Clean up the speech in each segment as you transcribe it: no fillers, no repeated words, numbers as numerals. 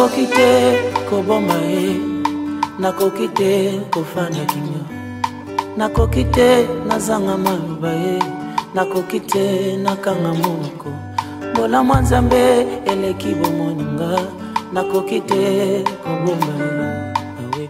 nakoki te koboma ye, nakoki te kofanda kinyo, nakoki te nazanga maloba ye, nakoki te nakanga monoko, mbola mwa Nzambe eleki bomoninga, nakoki te koboma ye.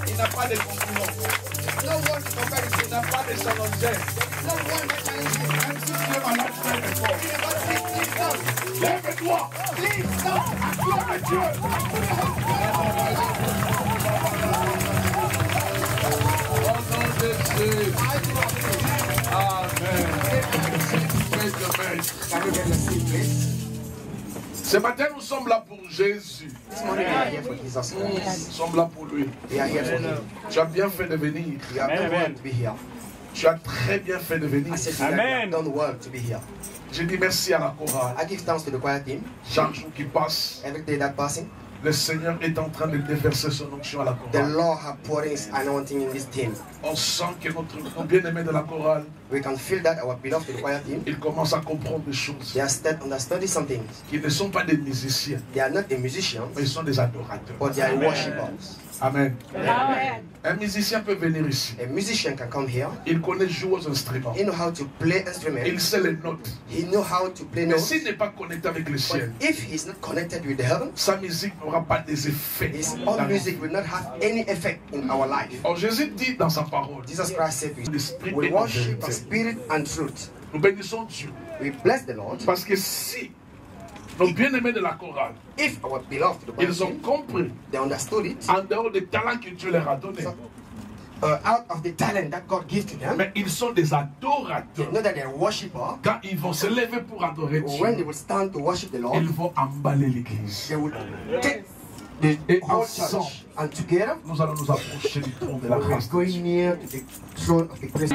Il n'a pas de concurrent. No one comparison. Il n'a pas de challenger. No one challenge. Même si tu es malade, tu es fort. Lève-toi. Acclame Dieu. Au nom de Jésus. Amen. Ce matin, nous sommes là pour Jésus. Nous sommes là pour lui. Tu as bien fait de venir. Tu as très bien fait de venir. Amen. Je dis merci à la chorale. I give thanks to the choir team. Chaque jour qui passe, Every day that passing, Le Seigneur est en train de déverser son onction à la The chorale. Lord has poured His anointing in this team. On sent que nos bien-aimés de la chorale, We can feel that our beloved choir team, ils commencent à comprendre des choses. they are understanding some things. Qu'ils ne sont pas des musiciens, They are not the musicians, mais ils sont des adorateurs. but they are worshippers. Amen. Amen. Un musicien peut venir ici. A musician can come here. Il connaît jouer aux instruments. He knows how to play Il instruments. sait les notes. He knows how to play Mais notes. s'il n'est pas connecté avec le But ciel, if he's not connected with the heavens, sa musique n'aura pas des effets. his dans own nos music will not have any effect in our life. Or, Jésus dit dans sa parole, Jesus Christ said, l'esprit we est en worship vérité. in spirit and truth. Nous bénissons Dieu. We bless the Lord. Parce que si nos bien-aimés de la chorale, If our beloved, the ils ont Bible, compris, they understood it, en dehors des talents que Dieu leur a donnés, out of the talent that God gives to them, mais ils sont des they adorateurs. know that they're worshippers. Quand ils vont se lever pour adorer When they Dieu, will stand to worship the Lord, ils vont emballer l'église. they will take the Et whole ensemble, church, and together nous allons nous approcher du trône de la we're grâce. going near to the throne of the grace.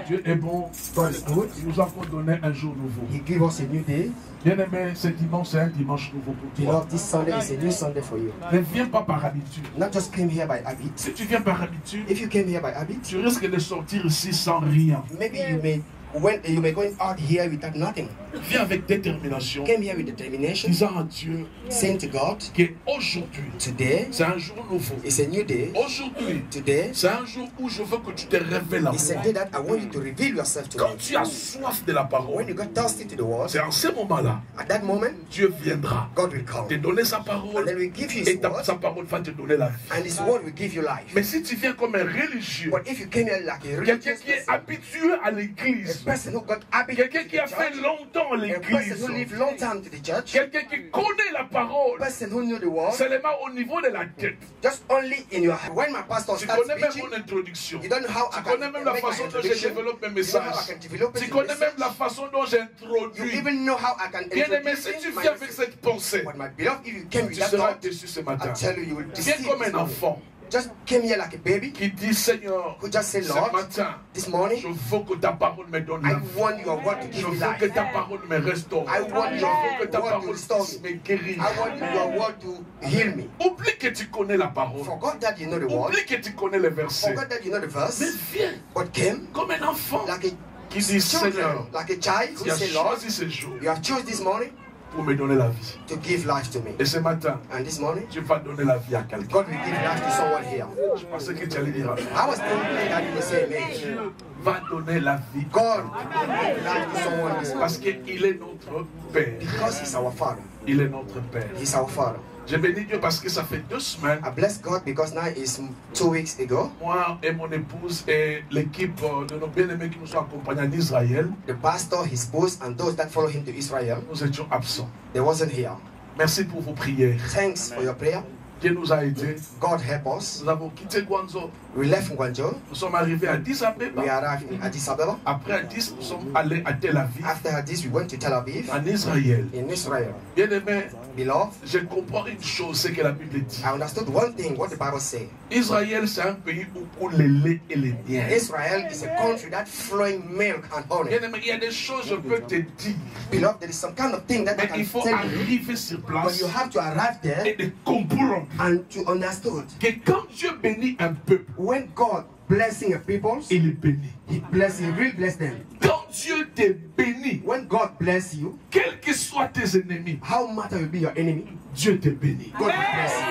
Dieu est bon. God is good. Il nous a donné un jour nouveau. He gave us a new day. Bien-aimé, ce dimanche, c'est un dimanche nouveau pour toi. Beloved, this Sunday is a new Sunday for you. Ne viens pas par habitude. Not just came here by habit. Si tu viens par habitude, If you came here by habit, tu risques de sortir ici sans rien. maybe you may going out here without nothing. Viens avec détermination, Came here with determination, disant à Dieu saying to God, qu'aujourd'hui, today c'est un jour nouveau. is a new day. Aujourd'hui, Today c'est un jour où je veux que tu te révèles à is a moi. day that I want you to reveal yourself to Quand me. tu as soif de la When parole, you got thirsty to the word, c'est en ce moment-là, at that moment, Dieu viendra God will come. te donner sa And parole then we give you et His word, sa parole va te donner la vie. and His word will give you life. Mais si tu viens comme un religieux, But if you came here like a quelqu'un religious qui est person, habitué à a l'église, person who got habit quelqu'un to qui a the fait church, longtemps à a person l'église, who lived long time to the church, quelqu'un qui connaît la a parole, person who knew the word, seulement au niveau de la tête. just only in your heart. When my pastor Tu starts connais même preaching, mon introduction. you don't know how I Tu can connais même la make my façon dont je introduction. développe mes You know how I messages. can develop Tu it in connais même message. la façon dont You j'introduis. even know how I can Bien-aimé, si tu introduce my viens avec message. cette pensée, But my beloved, if you came with tu that seras thought, déçu ce I matin. tell you, you will Viens deceive comme this un morning. enfant Just came here like a baby qui dit, Seigneur, who just said, ce Lord, matin, this morning, je veux que ta parole me donne I la vie. want your word to Je give me veux que life. ta parole me restaure. I want Je your veux que ta word to parole restore puisse me. me guérir. I want your word to heal me. Oublie que tu connais la parole. Forgot that you know the word. Oublie que tu connais les versets. Forgot that you know the Mais verse. viens But came comme un enfant like qui dit, a Seigneur, children, like a child tu who as say, Lord, choisi ce jour you have chosen this morning pour me donner la vie. to give life to me. Et ce matin, And this morning, tu vas donner la vie à quelqu'un. God will give life to someone here. Je pensais que tu allais dire amen. I was thinking that you would say amen. Dieu va donner la vie God will give life to someone this parce morning. qu'il est notre Père. Because He's our Father. Il est notre Père. He's our Father. J'ai béni Dieu parce que ça fait 2 semaines, I bless God because now it's 2 weeks ago. moi et mon épouse et l'équipe de nos bien-aimés qui nous ont accompagnés en Israël, The pastor, his spouse, and those that follow him to Israel, nous étions absents. they wasn't here. Merci pour vos prières. Thanks for your prayer. Dieu nous a aidés. God help us. Nous avons quitté Guangzhou. We left Guangzhou. Nous sommes arrivés à Addis We Abeba. arrived in Addis Ababa. Après Addis, nous sommes allés à Tel Aviv, After Addis, we went to Tel Aviv en Israël. in Israel. Bien-aimés, Beloved, je comprends une chose, c'est que la Bible dit. I understood one thing, what the Bible says. Israël, c'est un pays où coule le lait et les miel. Israel is a country that flowing milk and honey. Bien-aimé, il y a des choses, je peux te dire. Beloved, there is some kind of thing that I Mais can il faut tell you, arriver sur but place you have to arrive et there de comprendre and to understand. que quand Dieu bénit un peuple, When God blessing a people, il est béni. He will bless them. Quand Dieu te bénit, When God bless you, quels que soient tes ennemis, how matter will be your enemy, Dieu te bénit. God will bless you.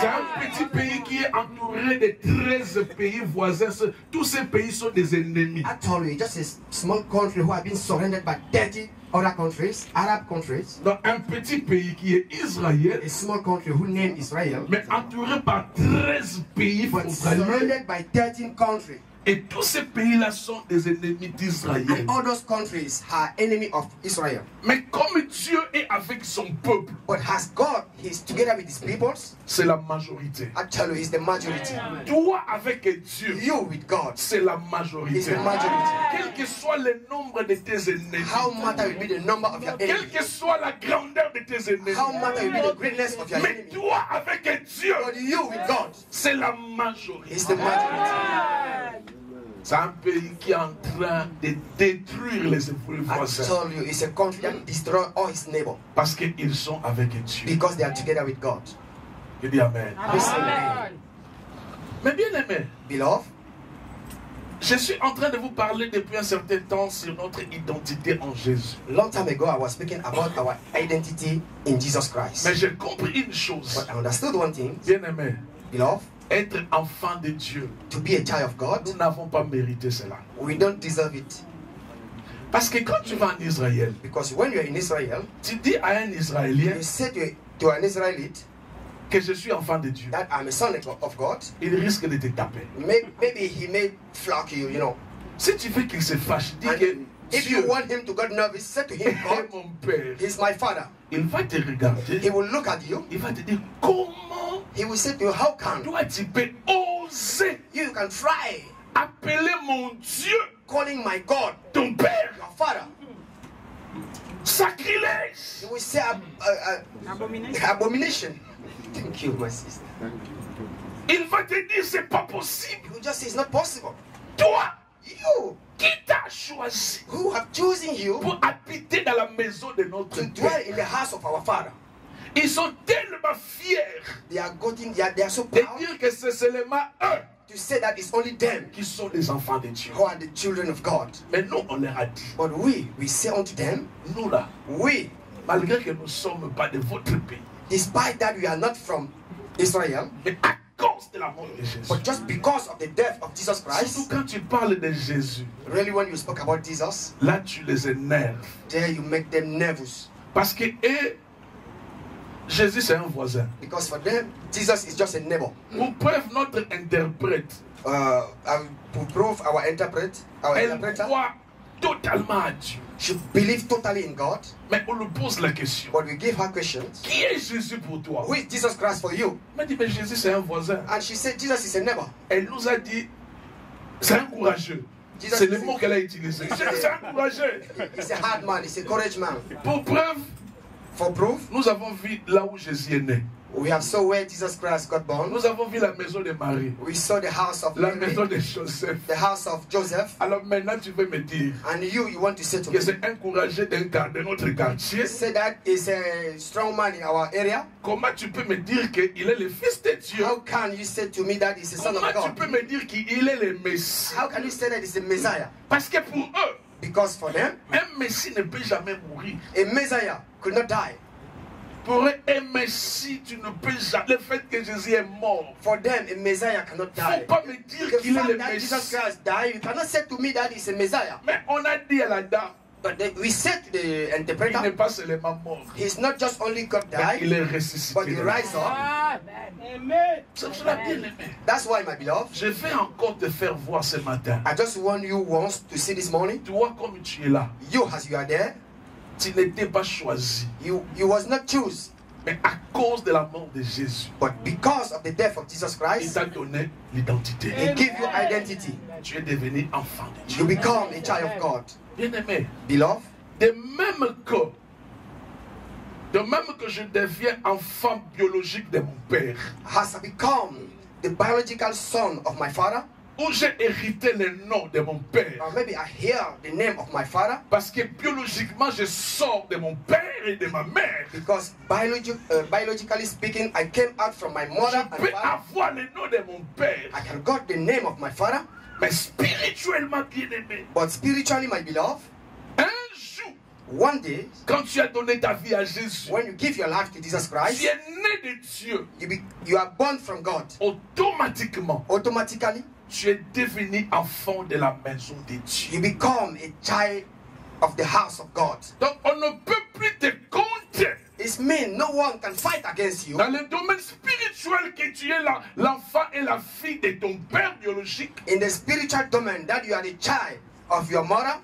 C'est un petit pays qui est entouré de 13 pays voisins. Tous ces pays sont des ennemis. I told you, just a small country who have been surrounded by 30 other countries, Arab countries, Dans un petit pays qui est Israël, a small country who named Israel, mais entouré par 13 pays but frontaliers. surrounded by 13 countries. Et tous ces pays-là sont des ennemis d'Israël. And all those countries are enemy of Israel. Mais comme Dieu est avec son peuple, But has God, He's together with His peoples, c'est la majorité. I tell you, He's the majority. Toi avec Dieu, You with God, c'est la He's majorité. the majority. Quel que soit le nombre de tes ennemis, How matter will be the number of your quelle enemies. que soit la grandeur de tes ennemis, How matter will be the greatness of your mais enemy. toi avec Dieu, But you with God, c'est la majorité. He's the majority. C'est un pays qui est en train de détruire les épouses I voisins told you, it's a country that destroy all his neighbors parce qu'ils sont avec Dieu. because they are together with God. Je dis Amen. Amen. Mais bien aimé, Beloved, je suis en train de vous parler depuis un certain temps sur notre identité en Jésus. long time ago I was speaking about our identity in Jesus Christ. Mais j'ai compris une chose. But I understood one thing, Bien aimé, beloved, être enfant de Dieu, to be a child of God, nous n'avons pas mérité cela. we don't deserve it. Parce que quand tu vas en Israël, Because when you're in Israel, tu dis à un Israélien you say to an Israelite que je suis enfant de Dieu, that I'm a son of God, il risque de te taper. maybe he may flock you, you know. Si tu veux qu'il se fâche, dis And que if Dieu you want him to get nervous, say to him, est God, mon Père. he's my father. Il va te regarder, He will look at you. il va te dire comment He will say to you, how can toi tu peux oser you can try appeler mon Dieu calling my God ton Père. your father? Sacrilège. He will say abomination. Thank you, my sister. Il va te dire c'est pas possible. He will just say it's not possible. Toi You qui t'as choisi who have chosen you pour habiter dans la maison de notre to dwell Père. in the house of our father. Ils sont tellement fiers They are so de proud dire que c'est seulement eux to say that it's only them qui sont les enfants de Dieu. who are the children of God. Mais nous, on leur a dit, But we say unto them, nous là, we, malgré que nous ne sommes pas de votre pays, despite that we are not from Israel, mais à cause de la mort de Jésus. but just because of the death of Jesus Surtout Christ, quand tu parles de Jésus, really when you spoke about Jesus, là tu les énerves. there you make them nervous. Parce que eux, Jésus c'est un voisin. Because for them, Jesus is just a neighbor. Pour preuve, notre interprète, To prove our interpreter, elle croit totalement à Dieu. she believes totally in God, Mais on lui pose la question, but we give her questions. qui est Jésus pour toi? Who is Jesus Christ for you? Elle m'a dit, mais Jésus c'est un voisin. And she said, Jesus is a neighbor. Elle nous a dit, c'est un courageux. Jesus C'est is le mot qu'elle a utilisé. J'ai dit, c'est un courageux. He's a hard man, he's a courage man. Pour preuve, For proof, nous avons vu là où Jésus est né. we have saw where Jesus Christ got born. Nous avons vu la maison de Marie, We saw the house of la Mary, maison de Joseph. the house of Joseph. Alors maintenant, tu veux me dire And you want to say to que me, c'est un courageux de notre quartier. say that is a strong man in our area. Comment tu peux me dire qu'il est le fils de Dieu? How can you say to me that he's a son of Comment tu God? peux me dire qu'il est le Messie? How can you say that he's a Messiah? Parce que pour eux, Because for them, un Messie ne peut jamais mourir. a Messiah could not die. Pour eux, un Messie, tu ne peux jamais. Le fait que Jésus est mort, For them, a Messiah cannot il ne faut die. pas me dire The qu'il est le fact that Jesus Messie. Christ died, you cannot say to me that he's a Messiah. Mais on a dit à la dame, But we said to the il n'est interpreter, pas seulement mort, he's not just only God mais il died, est but ressuscité. he rise up. C'est cela, bien aimé. That's why, my beloved, Je vais encore te faire voir ce matin. I just want you once to see this morning. Toi, comme tu es là, You, as you are there, tu n'étais pas choisi, you was not choose, mais à cause de la mort de Jésus, but because of the death of Jesus il Christ, t'a donné l'identité. he give you identity. Tu es devenu enfant de You Dieu. become a child of God. Bien aimé, Beloved, de même que je deviens enfant biologique de mon père, has become the biological son of my father, où j'ai hérité le nom de mon père, or maybe I hear the name of my father, parce que biologiquement je sors de mon père et de ma mère. because biologically speaking, I came out from my Je mother and peux father. avoir le nom de mon père, I can got the name of my father, mais spirituellement bien aimé. but spiritually, my beloved, Un jour, one day, quand tu as donné ta vie à Jésus, when you give your life to Jesus tu Christ, es né de Dieu. you are born from God. Automatiquement, Automatically, tu es devenu enfant de la maison de Dieu. you become a child of the house of God. Donc, on ne peut plus te compter It means no one can fight against you. dans le domaine spirituel que tu es l'enfant et la fille de ton père biologique. In the spiritual domain, that you are the child of your mother.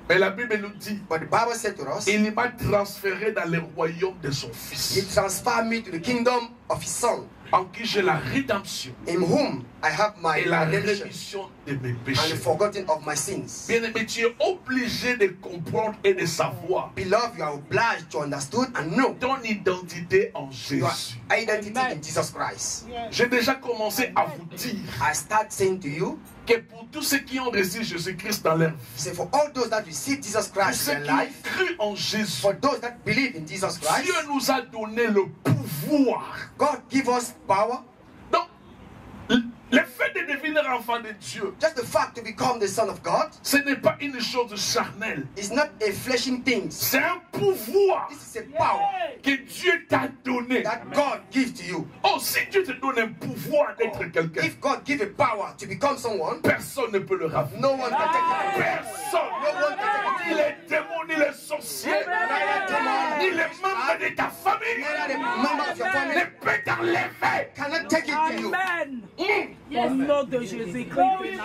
Mais la Bible nous dit, But the Bible said to us, il m'a transféré dans le royaume de son He fils, transferred me to the kingdom of His Son, en qui j'ai la rédemption in whom I have my et la redemption rémission de mes and the péchés. forgotten of my sins. Bien aimé, tu es obligé de comprendre et de savoir Beloved, you are obliged to understand and know ton identité en your Jésus. identity in Jesus Christ. J'ai déjà commencé à vous dire I start saying to you, que pour tous ceux qui ont reçu Jésus-Christ dans leur vie, say for all those that receive Jesus pour Christ ceux in qui their ont life, cru en Jésus, for those that believe in Jesus Christ, Dieu nous a donné le pouvoir pouvoir. God give us power. Donc, le fait de devenir enfant de Dieu, Just the fact to become the son of God ce n'est pas une chose charnelle. is not a fleshing thing. C'est un pouvoir This is a power que Dieu t'a donné. that God gives to you. Oh, si Dieu te donne un pouvoir d'être quelqu'un, If God give a power to become someone, personne ne peut le raviver. no one can take it. Personne. No one can take Ni it. les démons, ni les sorciers, ni les membres de ta famille Neither the member of your ne family peut t'enlever. cannot take it to you. Amen. Mm. Au nom de Jésus-Christ.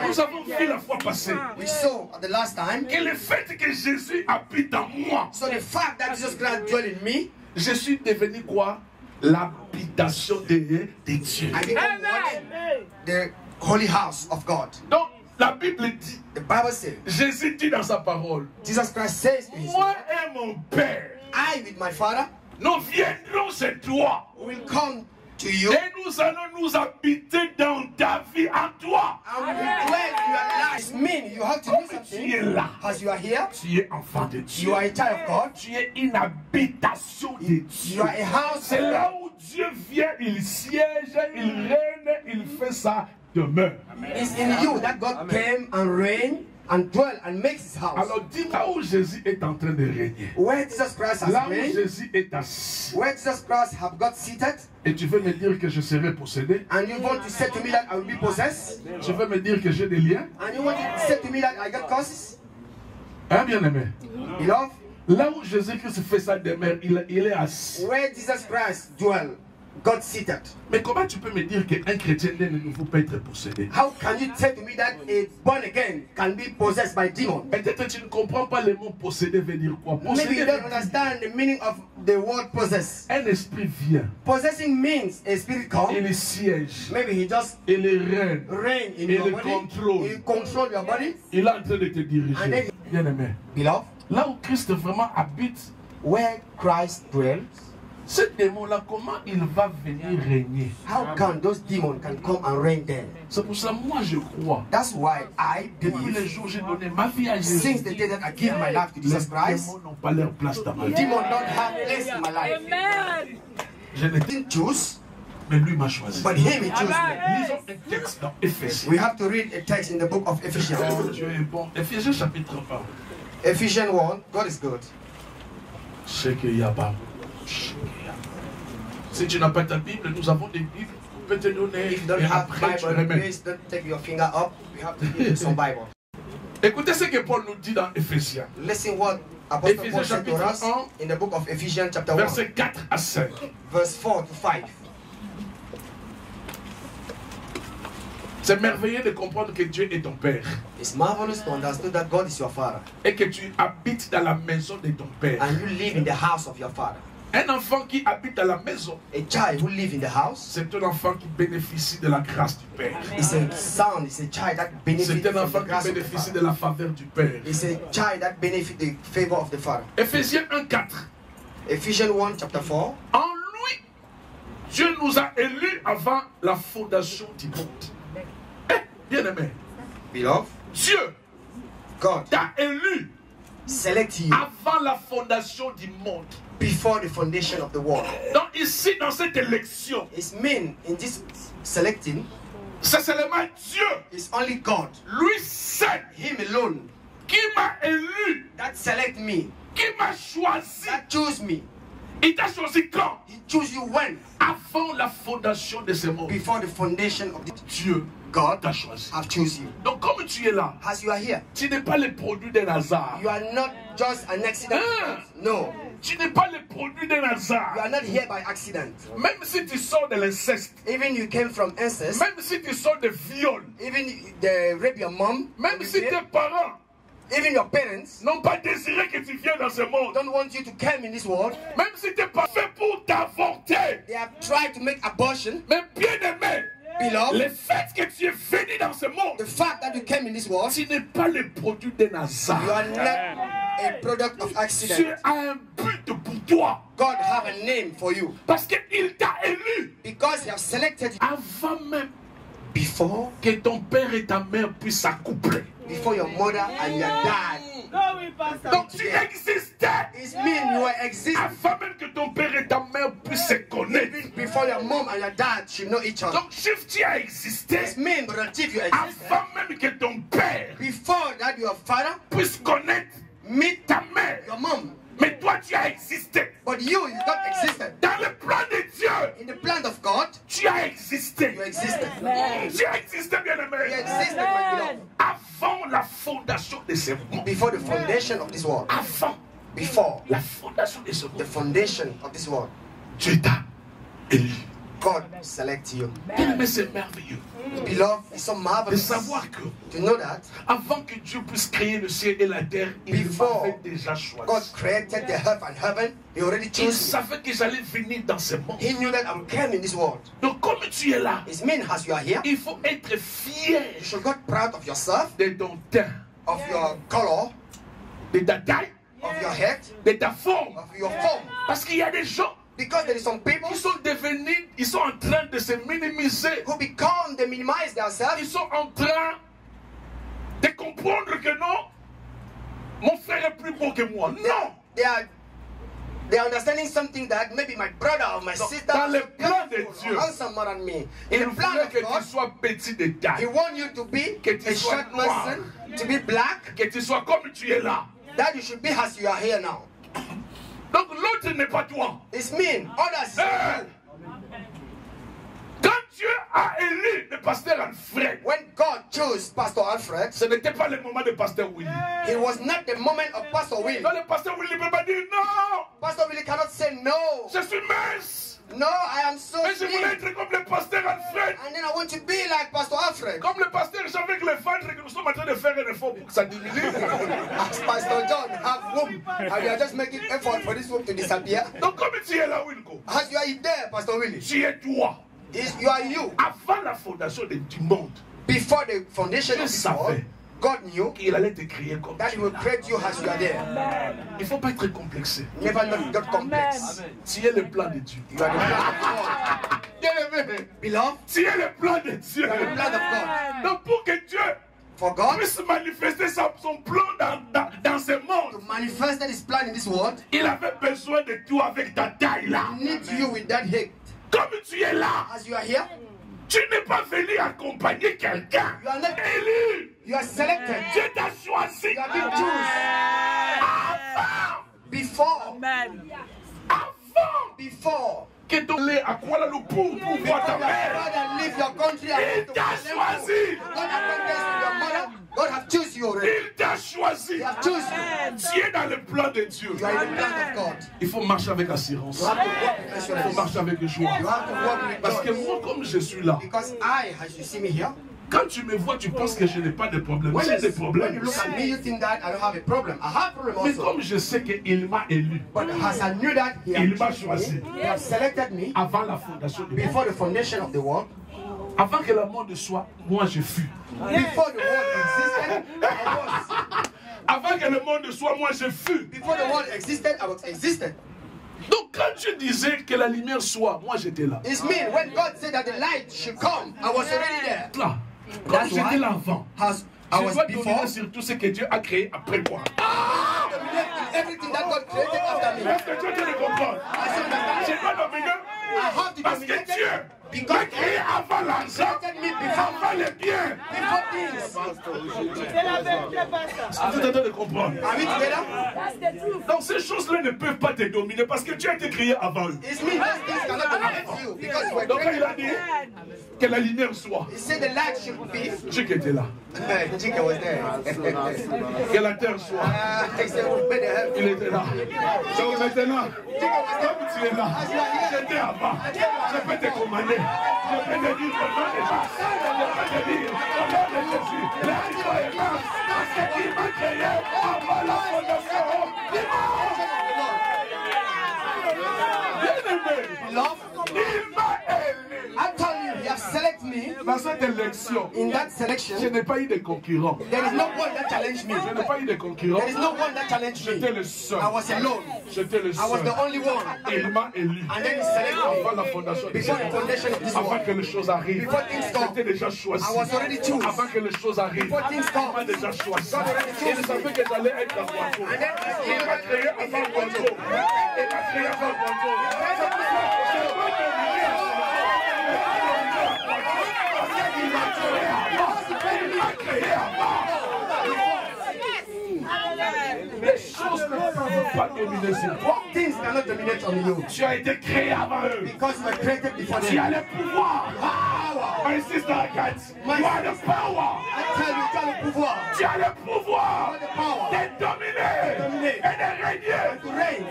Nous avons vu la fois passée We saw at the last time. que le fait que Jésus habite en moi, So the fact that Jesus Christ dwell in me, je suis devenu quoi? L'habitation de Dieu. I become one, the holy house of God. Donc, la Bible dit, The Bible says, Jésus dit dans sa parole, Jesus Christ says to his moi et mon Père, I with my Father nous viendrons chez toi will come to you et nous allons nous habiter dans ta vie en toi. and we will dwell in your life. It means you have to do Tu es something. là, As you are here, tu es enfant de Dieu. you are a child of God. Tu es une habitation de You Dieu. are a house C'est of là God. où Dieu vient, il siège, il règne, il fait sa demeure. It's in you that God came and reigned and dwell and makes his house. Alors dis là où Jésus est en train de régner. Where Jesus Christ Là has où reigned, Jésus est assis. where Jesus Christ have got seated, Et tu veux me dire que je serai possédé. and you want to say to me that I will be possessed, Tu veux me dire que j'ai des liens. and you want to say to me that I got curses, Hein, bien-aimé? beloved, Là où Jésus-Christ fait sa demeure, il est assis. where Jesus Christ dwell, God seated. Mais comment tu peux me dire qu'un chrétien né ne peut pas être possédé? How can you say to me that a born again can be possessed by demon? Peut-être que tu ne comprends pas le mot posséder veut dire quoi. Maybe Posséder you don't understand the meaning of the word possess. un esprit vient, Possessing means a spirit come. il siège, Maybe he just il règne, reign in il your body. contrôle. He control your body. Il est en train de te And diriger. then- Bien-aimé, Beloved, là où Christ vraiment habite, where Christ dwells, ce démon-là, comment il va venir régner? how can those demons can come and reign there? C'est pour ça, moi je crois. That's why I Depuis le believe, jour où j'ai donné ma vie à Jésus, since the day that I give my life to les Jesus Christ, démons n'ont pas leur place dans ma vie. demons don't have place in my life. Amen. Je ne I didn't choose, mais lui m'a choisi. but him he chose me. Lisons un texte dans Éphésiens. We have to read a text in the book of Oh, Ephesians. Dieu est bon. Éphésiens chapitre 1. Ephesians 1, God is good. Si tu n'as pas ta Bible, nous avons des Bibles. On peut te donner. If you don't Et have après, tu Bible, remets. please don't take your finger up. We have to give you some Bible. Écoutez ce que Paul nous dit dans Éphésiens, Listen what Apostle Ephesians Paul said to chapitre us 1, in the book of Ephesians chapter 1, versets 4 à 5. verse 4 to 5. C'est merveilleux de comprendre que Dieu est ton Père It's marvelous to understand that God is your Father et que tu habites dans la maison de ton Père. and you live in the house of your Father. Un enfant qui habite dans la maison, A child who lives in the house c'est un enfant qui bénéficie de la grâce du Père. is a son, is a child that benefits C'est un from enfant the grace qui of the bénéficie Father. de la faveur du Père. It's a child that benefits the favor of the Father. Éphésiens 1:4. Ephesians 1 chapter 4. En lui, Dieu nous a élus avant la fondation du monde. Bien-aimé, Beloved, Dieu God t'a élu select you avant la fondation du monde. before the foundation of the world. Donc ici, dans cette élection, It's mean in this selecting, c'est seulement Dieu, it's only God, lui seul, Him alone, qui m'a élu, that select me, qui m'a choisi. that choose me. Il t'a choisi quand? He choose you when? Avant la fondation de ce monde. Before the foundation of the Dieu God t'a choisi. have choose you. Donc comme tu es là, As you are here, tu n'es pas le produit d'un hasard. you are not just an accident. No, Tu n'es pas le produit d'un you hasard. are not here by accident. Même si tu sors de l'inceste, Even you came from incest, même si tu sors de viol, even the rape your mom, même si tes parents even your parents n'ont pas désiré que tu viennes dans ce monde, don't want you to come in this world. même si tu n'es pas fait pour t'avorter, They have tried to make abortion. mais bien aimé, Beloved, le fait que tu es venu dans ce the monde, fact that you came in this world, tu n'es pas le produit d'un you hasard. are not a product of Tu accident. as un but pour toi. God have a name for you Parce qu'il t'a élu because He have selected you avant même before que ton père et ta mère puissent s'accoupler. your mother and your dad Donc tu existais It means you were existing avant même que ton père et ta mère puissent se connaître. even before your mom and your dad should know each other. Donc Chief, tu as existé It means, brother Chief, you existed avant même que ton père before that your father puisse connaître meet ta mère. your mom. Mais toi, tu as existé. But you not existed. Dans le plan de Dieu, In the plan of God, tu as existé. you existed. Tu as existé, You bien-aimé. existed, my beloved. Avant la fondation de ce monde. Before the foundation of this world. Avant Before la fondation de ce the monde. foundation of this world. Dieu t'a élu. God select you. Bien-aimé, c'est merveilleux Beloved, it's so de marvelous savoir que to know that avant que Dieu puisse créer le ciel et la terre, il Before m'avait déjà God choisi. created the earth and heaven, He already Il chose me. savait que j'allais venir dans ce monde. He knew that I'm coming in this world. Donc comme tu es là, It means as you are here, il faut être fier you should get proud of yourself, de ton teint, of your color, de ta taille, of your head, de ta forme. of your form. Parce qu'il y a des gens Because there is some people qui sont devenus, ils sont en train de se minimiser. who become, they minimize Ils themselves. sont en train de comprendre que non, mon frère est plus beau que moi. Non! They are understanding something that maybe my brother or my Donc, sister dans le is plan de beautiful Dieu, or handsome more than me. Il In the plan voulait of que tu God, sois petit de He taille, wants you to be Que tu a sois short noir. person, to be black, que tu sois comme tu es là. that you should be as you are here now. Donc l'autre n'est pas toi. It's mean, others is Hey! you. Quand Dieu a élu le pasteur Alfred, When God chose Pastor Alfred, ce n'était pas le moment de pasteur Willy. it was not the moment of Pastor Willie. Quand le pasteur Willy ne peut pas dire non, Pastor Willie cannot say no. je suis mince, No, I am so mais je voulais slim. être comme le pasteur Alfred. And then I want to be like Pastor Alfred. Comme le pasteur Jean avec les ventres que nous sommes en train de faire un effort pour que ça diminue. As Pastor John have womb, and we are just making effort for this womb to disappear. Donc comme tu es là, Wilco, As you are there, Pastor Willie, tu es toi. you are you. Avant la fondation du monde, Before the foundation Je of this savais. world, God knew il allait te créer comme that He tu will create you as you are there. Il ne faut pas être complexé. Never not get complex. Tu es le plan de Dieu. You are the plan of God. Bien-aimé, Beloved, tu es le plan de Dieu. you are the plan of God. Donc pour que Dieu For God puisse manifester son plan dans ce to monde, manifest His plan in this world, il avait besoin de toi avec ta taille là. He needs you with that hate. Comme tu es là, As you are here, tu n'es pas venu accompagner quelqu'un. you are not Élu, you are selected. Dieu t'a choisi. You have been chosen Avant, before. avant Before. que ton lait à Kuala Lumpur pour voir ta mère. Rather leave your country and Il go to t'a Kuala Lumpur. choisi. God acquaintance with your mother. God have choose you already. Il t'a choisi. He have choose you. Tu es dans le plan de Dieu. You are in the plan of God. Il faut marcher avec assurance. You have to walk with Il faut assurance. marcher avec joie. You have to walk with Parce que joy. moi, comme je suis là, Because I, as you see me here, quand tu me vois, tu penses que je n'ai pas de problème. when J'ai des you problèmes. look at me, you think that I don't have a problem. I have a problem Mais also. comme je sais qu'il m'a élu But as I knew that He Il m'a had chosen choisi. me, He have selected me avant la fondation du monde, before the foundation of the world, avant que le monde soit, moi je fus. before the world existed, I was. Avant que le monde soit, moi je fus. Before the world existed, I was existed. Donc quand tu disais que la lumière soit, moi j'étais là. It's me. When God said that the light should come, I was already there. Là. Comme That's j'étais why là avant. As I Je was dois before, dominer sur tout ce que Dieu a créé après moi. everything that God created after me. Est-ce que tu as de comprendre? Je dois dominer I have to parce dominate que Dieu m'a because créé avant l'argent, created me before avant les biens. things. Est-ce que tu es en train de comprendre? Are we together? Donc ces choses-là ne peuvent pas te dominer parce que tu as été créé avant eux. It's me. Those things cannot dominate you because you were Donc quand il a created. dit que la lumière soit, He said the light should be. Dieu qui était là. The chicken was there. Que la terre soit, He said, "We'll make the heaven." il était là. Donc maintenant, comme tu es là, j'étais avant. Je peux te commander. Je peux te dire au nom de Jésus. Je peux te dire au nom de Jésus. Lève-toi et marche. Parce que qui m'a créé avant la fondation du monde. Bien-aimé, Love. il m'a élu. I tell you, He has selected select me, dans cette élection, in that je selection, n'ai pas eu de concurrents. there is no one that challenged me. Je n'ai pas eu de concurrents. There is no one that challenged J'étais me. le seul. I was alone. J'étais le I was seul. the only one. Et il m'a élu. And then he selected me. Avant la fondation de ce Before the monde. foundation of this Avant world. que les choses arrivent. Before things come. J'étais déjà choisi. I was already chosen. Avant que les choses arrivent. Before things come. Il m'a déjà choisi. God already chose Il savait que j'allais être dans Guanto. And then Il m'a créé avant Guanto. Il m'a créé avant Guanto. Les choses ne peuvent pas dominer sur toi. Things cannot dominate on you. Tu as été créé avant eux. Because you were created before Tu as them. le pouvoir. My sister Agathe, you are the power. I tell you, tu as le pouvoir. Tu as le pouvoir The power de dominer et de régner. to reign.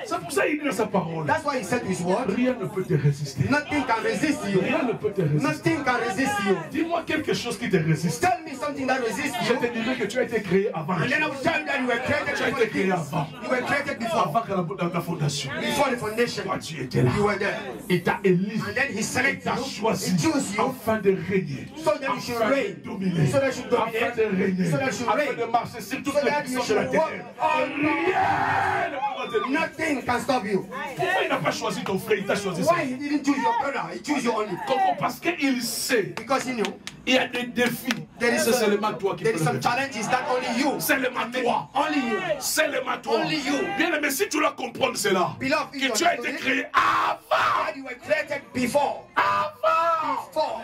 C'est pour ça qu'il dit dans sa parole. That's why he said to his word, Rien ne peut te résister. nothing can resist you. Rien ne peut te résister. Nothing can resist you. Dis-moi quelque chose qui te résiste. Tell me something that resists Je you. te dirai que tu as été créé avant. And then I will tell you that you were created Tu as before été créé things. avant. You were created before. Avant que la fondation. Before the foundation. Toi, tu étais là. You were there. Il t'a élu. And then he Il selected t'a you. choisi He chose you. afin de régner. So that you should Afin de reign. dominer. So that you should dominate. Afin de régner. So that you should Afin reign. de marcher sur toutes So les that you puissances de la should terre. walk all Rien ne pourra te dominer. Nothing can stop you. Pourquoi il n'a pas choisi ton frère, il t'a choisi ça? Why he didn't choose your brother? He chose you only. Comment? Parce qu'il sait, Because he knew il y a des défis. there is C'est seulement toi qui peux there is le some faire. challenges that only you. Seulement toi. Only you. Seulement toi. Only you. Bien aimé, si tu dois comprendre cela, Beloved, if que you tu as été understand it, créé avant. that you were created before. Avant. Before.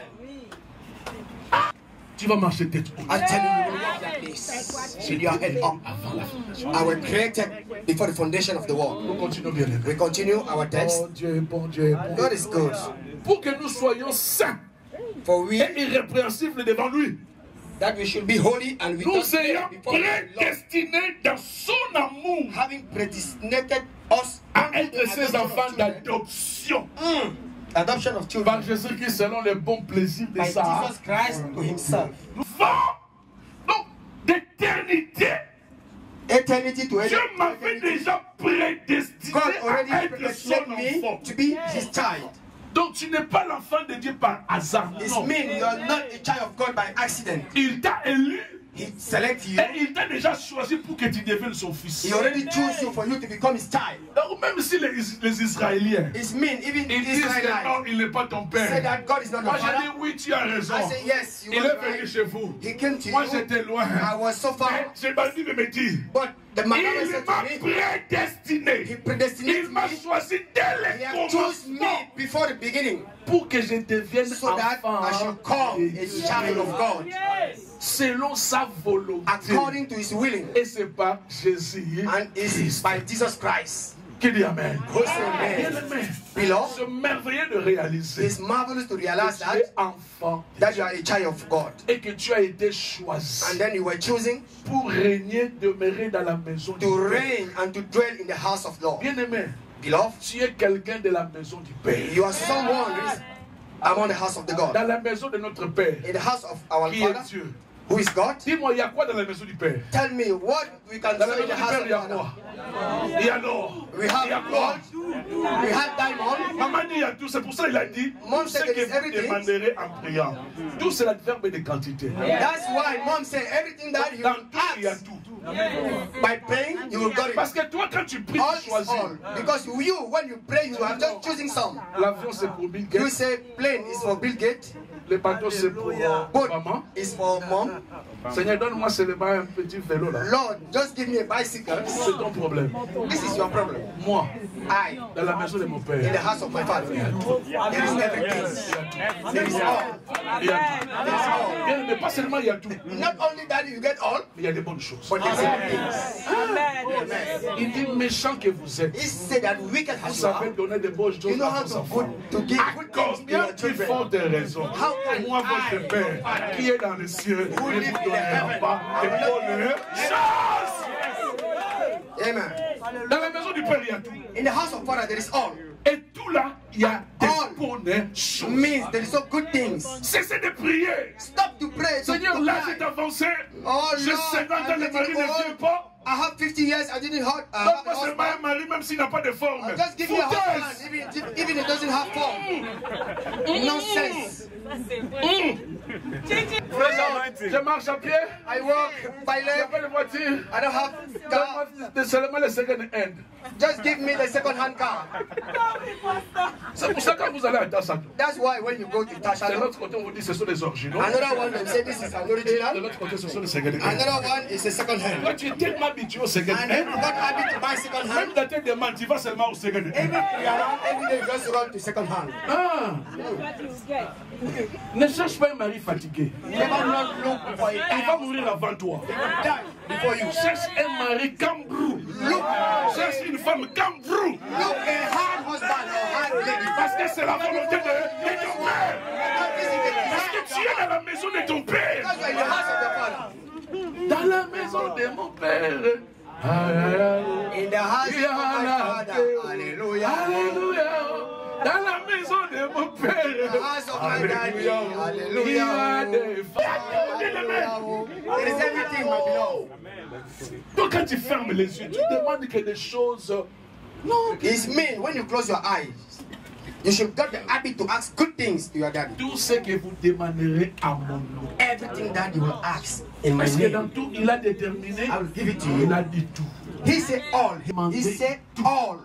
Tu vas marcher tête haute. I tell you, you will walk like this. With your head up. Avant la fondation. I was created before the foundation of the world. Nous continuons bien aimé. We continue our text. Bon Dieu, bon Dieu, bon God Dieu. is good. Pour que nous soyons saints For we et irrépréhensibles devant lui. that we should be holy and Nous without fear ayons before the Lord, prédestinés dans son amour having predestinated us à unto être the ses adoption of enfants children. d'adoption. Adoption of Par children Jésus-Christ selon les bons plaisirs de by sa Jesus Christ to himself. donc d'éternité. Eternity to Dieu eternity. m'avait déjà prédestiné God already à être predestinated son me enfant. to be his child. Donc tu n'es pas l'enfant de Dieu par hasard. This Non. means you are not a child of God by accident. Il t'a élu He selected you. et il t'a déjà choisi pour que tu deviennes son fils. He already chose you for you to become his child. Donc même si les Israéliens It means even ils disent que Israelites non, il n'est pas ton say père. that God is not your Moi j'ai father. dit oui, tu as raison. I say yes, you Il were est venu right. chez vous. He came to Moi you. j'étais loin. I was so far. Mais j'ai pas dit de me dire. But the man Il said m'a to me, prédestiné. he predestinated Il m'a me. choisi dès He le had chose commencement me before the beginning pour que je devienne so that I should come de a Dieu, child of God selon sa volonté. according to his willing. Et c'est pas Jésus And it's by Jesus Christ. qui dit Amen. Who say Bien amen? aimé, Beloved, c'est merveilleux de réaliser it's marvelous to que realize tu es that, enfant that you are a child of God. et que tu as été And choisi then you were choosing pour régner, demeurer dans la maison du to Père. reign and to dwell in the house of the Lord. Bien aimé, Beloved, tu es quelqu'un de la maison du Père. you are someone who is among the house of the God. Dans la maison de notre Père, In the house of our qui est Father, Dieu. who is God. Dis-moi, il y a quoi dans la maison du Père? Tell me what we can Dans la say maison in the du house Père, of il y a Father. quoi? Il y a l'or. We Il y a have quoi? gold, we have diamond. Maman dit il y a tout, c'est pour ça qu'il a dit Mom tout said ce there que is vous everything. demanderez en priant. Tout c'est l'adverbe de quantité. That's why mom said everything that you Dans tout, il y a ask tout. by praying, you will get Parce it. que toi, quand tu pries, All tu is choisis. all. Because you, when you pray, you are just choosing some. L'avion, c'est pour Bill You Gates. say plane is for Bill Gates, Le bateau, c'est pour boat maman. is for mom. Seigneur, donne-moi seulement un petit vélo là. Lord, just give me a bicycle. C'est ton problème. This is your problem. Moi, I, dans la maison de mon in the père, house of my father, there is everything. There is all. il y a tout. Bien, mais pas seulement il y a tout, mais Not only that you get all, il y a des bonnes choses. but there's good things. Il dit méchant que vous êtes. He said that wicked Vous as you savez are, donner des bonnes you choses know à how vos to enfants. give À good cause things to bien your plus children. forte raison. How can Moi, votre I, Père, qui est dans les cieux, ne vous live in donnera heaven, pas de bonnes choses. Amen. Dans la maison du Père, il y a tout. In the house of Father, there is all. Et tout là, il y a des All bonnes choses. Means there is so good things. Cessez de prier. Stop to pray. Seigneur, to là, cry. j'ai avancé. Oh J'ai Lord, 50 ans, I'm le mari getting ne vient old. pas. I have 50 years, I didn't have a Donne-moi seulement un husband. mari, même s'il n'a pas de forme. Just give me a Foutaise. husband, even if it doesn't have form. Nonsense. Je marche à pied. I walk by Il n'y a leg. pas de voiture. I don't have car. Donne-moi seulement le second hand. Just give me the second-hand car. C'est pour ça que quand vous allez à Tassato, That's why when you go to de Tasha, l'autre côté, on vous dit ce sont les originaux. another one them say this is an De original. l'autre côté, ce sont les second hand. Another one is a second-hand. Toi, tu es tellement habitué au second And then you hand. got habit to buy Même second-hand. dans tes demandes, tu vas seulement au second hand. Every day you just run to second-hand. Ah, ne cherche pas un mari fatigué. Never not look for a Il va tired mourir avant toi. die before you. Cherche un mari cambrou. Cherche une femme cambrou. Look a hard husband or hard lady. Parce que c'est la volonté de ton père. Parce que tu es dans la maison de ton père. Because you are in the house of the Father. Dans la maison de mon père. In the house of my Father. Hallelujah. Alléluia. Dans la maison de mon The père. house of my daddy. Il y a Hallelujah. des There is everything, my beloved. Donc quand tu fermes les yeux, tu demandes que des choses. Non, It means when you close your eyes, you should get the habit to ask good things to your daddy. tout ce que vous demanderez à mon nom. Everything that you will ask in my Parce que dans name, tout, il a déterminé. I will give it to Il you. a dit tout. He said all. He said all.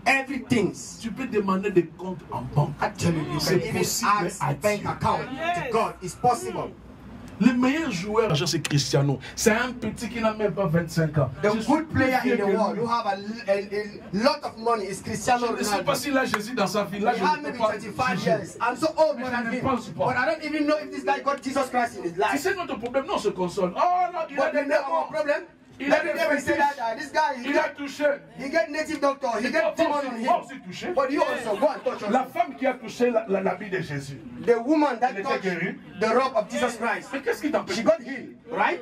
Everything. Tu peux demander des comptes en banque. Actually, you C'est can even possible ask à bank Dieu. account to God. It's possible. Le meilleur joueur, c'est Cristiano. C'est un petit qui n'a même pas 25 ans. The Je suis good player plus in vieux the que world lui. who have a lot of money is Cristiano Je ne sais pas Ronaldo. s'il a Jésus dans sa vie. Là, He je had ne maybe peux pas 25 juger. years. I'm so old more Mais je than ne him. pense pas. But I don't even know if this guy got Jesus Christ in his Si life. c'est notre problème, non, on se console. Oh non, il a But des the number démons. one problem, Il a every des day we say fétiches. that this guy, Il a touché. he get native doctor, he get demon on him. Moi aussi touché. But you also go and touch La us. femme qui a touché l'habit de Jésus. The woman that Elle était touched guérie. the robe of Jesus Christ, Mais qu'est-ce qui t'empêche? she got healed, right?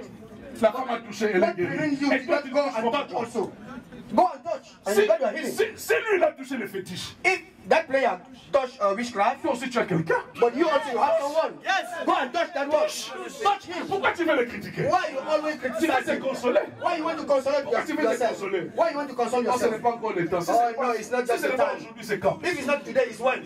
La femme a touché, elle est What guérie. prevents you Et to toi, not tu go touches and pas touch toi. also? Go and touch, and you got your healing. Si lui, il a touché le fétiche. If that player touch witchcraft, Toi aussi, tu as quelqu'un. but you also have someone, go and touch that one. Touch him. Pourquoi tu veux le critiquer? Why you always Tu veux criticize te him? consoler? Why you want to console Pourquoi tu veux te yourself? consoler? Why you want to console Non, ce n'est yourself? pas encore le temps. Si Oh, c'est no, it's not si just ce the n'est pas time. aujourd'hui, c'est quand? If it's not today, it's when?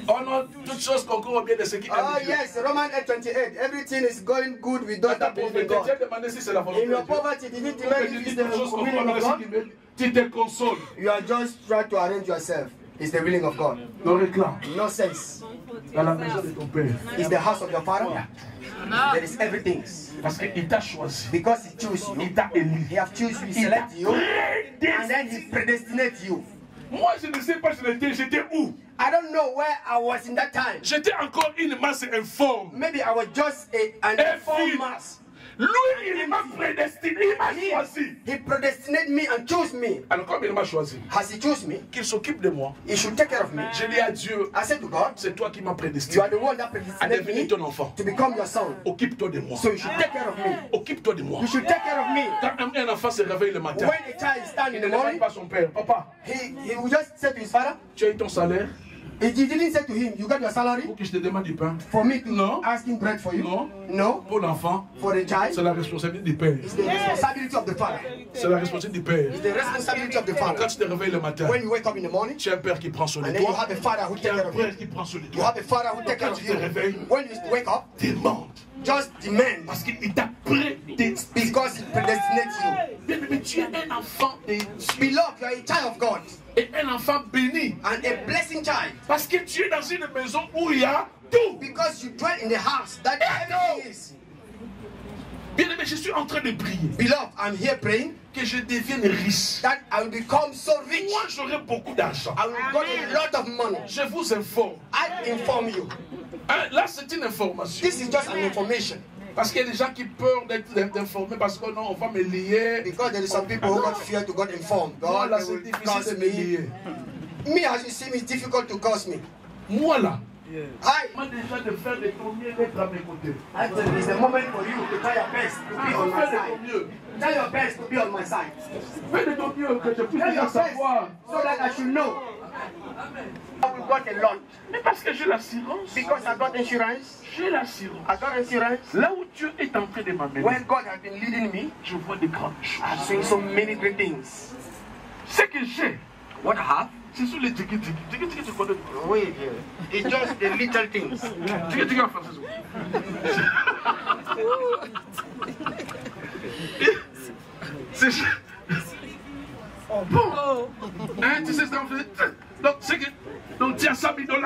Oh non, toutes choses concourent au bien de ceux qui Oh aiment Dieu. yes, Romans 8:28. Everything is going good with those Dans ta that believe in pauvreté, tu as God. demandé si c'est la volonté In de your Dieu. poverty, did you Quand demand tu if dis it's toutes choses the concourent willing au bien of de ceux God? qui m'aiment, tu te consoles. You are just trying to arrange yourself. It's the willing of God. Ne réclame. No sense. Dans la maison de ton père. It's the house of your Father. There is everything. Parce qu'il t'a choisi. Because He chose you. Il t'a élu. He have choose you, He Il t'a select you, and then He predestinate you. Moi, je ne sais pas j'étais où. I don't know where I was in that time. J'étais encore une masse informe. Maybe I was just an informed mass. Lui, il m'a prédestiné, il m'a choisi. He predestinated me and chose me. Alors, comme il m'a choisi, Has He chose me? qu'il s'occupe de moi. He should take care of me. J'ai dit à Dieu, I said to God, c'est toi qui m'as you prédestiné are the one that à predestinated devenir me ton enfant. to become your son. Occupe-toi de moi. So you should take care of me. Occupe-toi de moi. You should take care of me. Quand un enfant se réveille le matin, When a child stand il in ne the demande morning, pas à son père, papa, he will just say to his father, tu as eu ton salaire he didn't say to him, you got your salary pour que je te demande du pain. for me to No. ask him bread for you? Non. No. Pour l'enfant, For the child, c'est la responsabilité du père. it's the responsibility of the father. C'est la responsabilité du père. It's the responsibility of the father. Quand tu te réveilles le matin, When you wake up in the morning, tu as un père qui prend soin de and then you toi. have a father who Tu as take care un of you. frère qui prend soin de You toi. have a father who take care of Quand you. tu te réveilles, When you wake up, demande. just demand Parce qu'il t'a prédestiné. because He predestinates you. Bien, mais tu es un enfant de Dieu. Beloved, you are a child of God Et un enfant béni. and a blessing child Parce que tu es dans une maison où il y a tout. because you dwell in the house that everything is. Bien aimé, je suis en train de prier. Beloved, I'm here praying Que je devienne riche. that I will become so rich. Moi, j'aurai beaucoup d'argent. I will get a lot of money. Je vous informe. I inform you. Hein, là, c'est une information. This is just an information Parce qu'il y a des gens qui peur d'être informés parce que non, on va me lier. because there is some people who got fear to get informed. Moi, God là, they c'est will difficile curse de me lier. me. As you see me, it's difficult to curse me. Moi, là, I moi déjà de faire de ton mieux d'être à mes côtés. actually, it's a moment for you to try your best to be on my Fais de ton side. mieux. Try your best to be on my side. Fais de ton mieux que je puisse Try déjà your best savoir. so that I should know. We got a lot. Mais parce que j'ai l'assurance. Because I got insurance. J'ai l'assurance. I got insurance. Là où Dieu est en train de m'amener, Where God has been leading me, je vois des grandes choses. I've seen so many great things. Ce que j'ai, What I have? c'est sur les tiki-tiki. Tiki-tiki, tu connais? Wait here. It's just the little things. Tiki-tiki en français. C'est... Bon. Hein, tu sais ce qu'on fait? Donc tu as 100 000 $.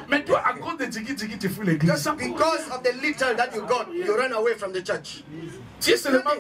Mais toi, à cause de tiki-tiki, tu fous l'église. Just because of the little that you got, you run away from the church. Tu es seulement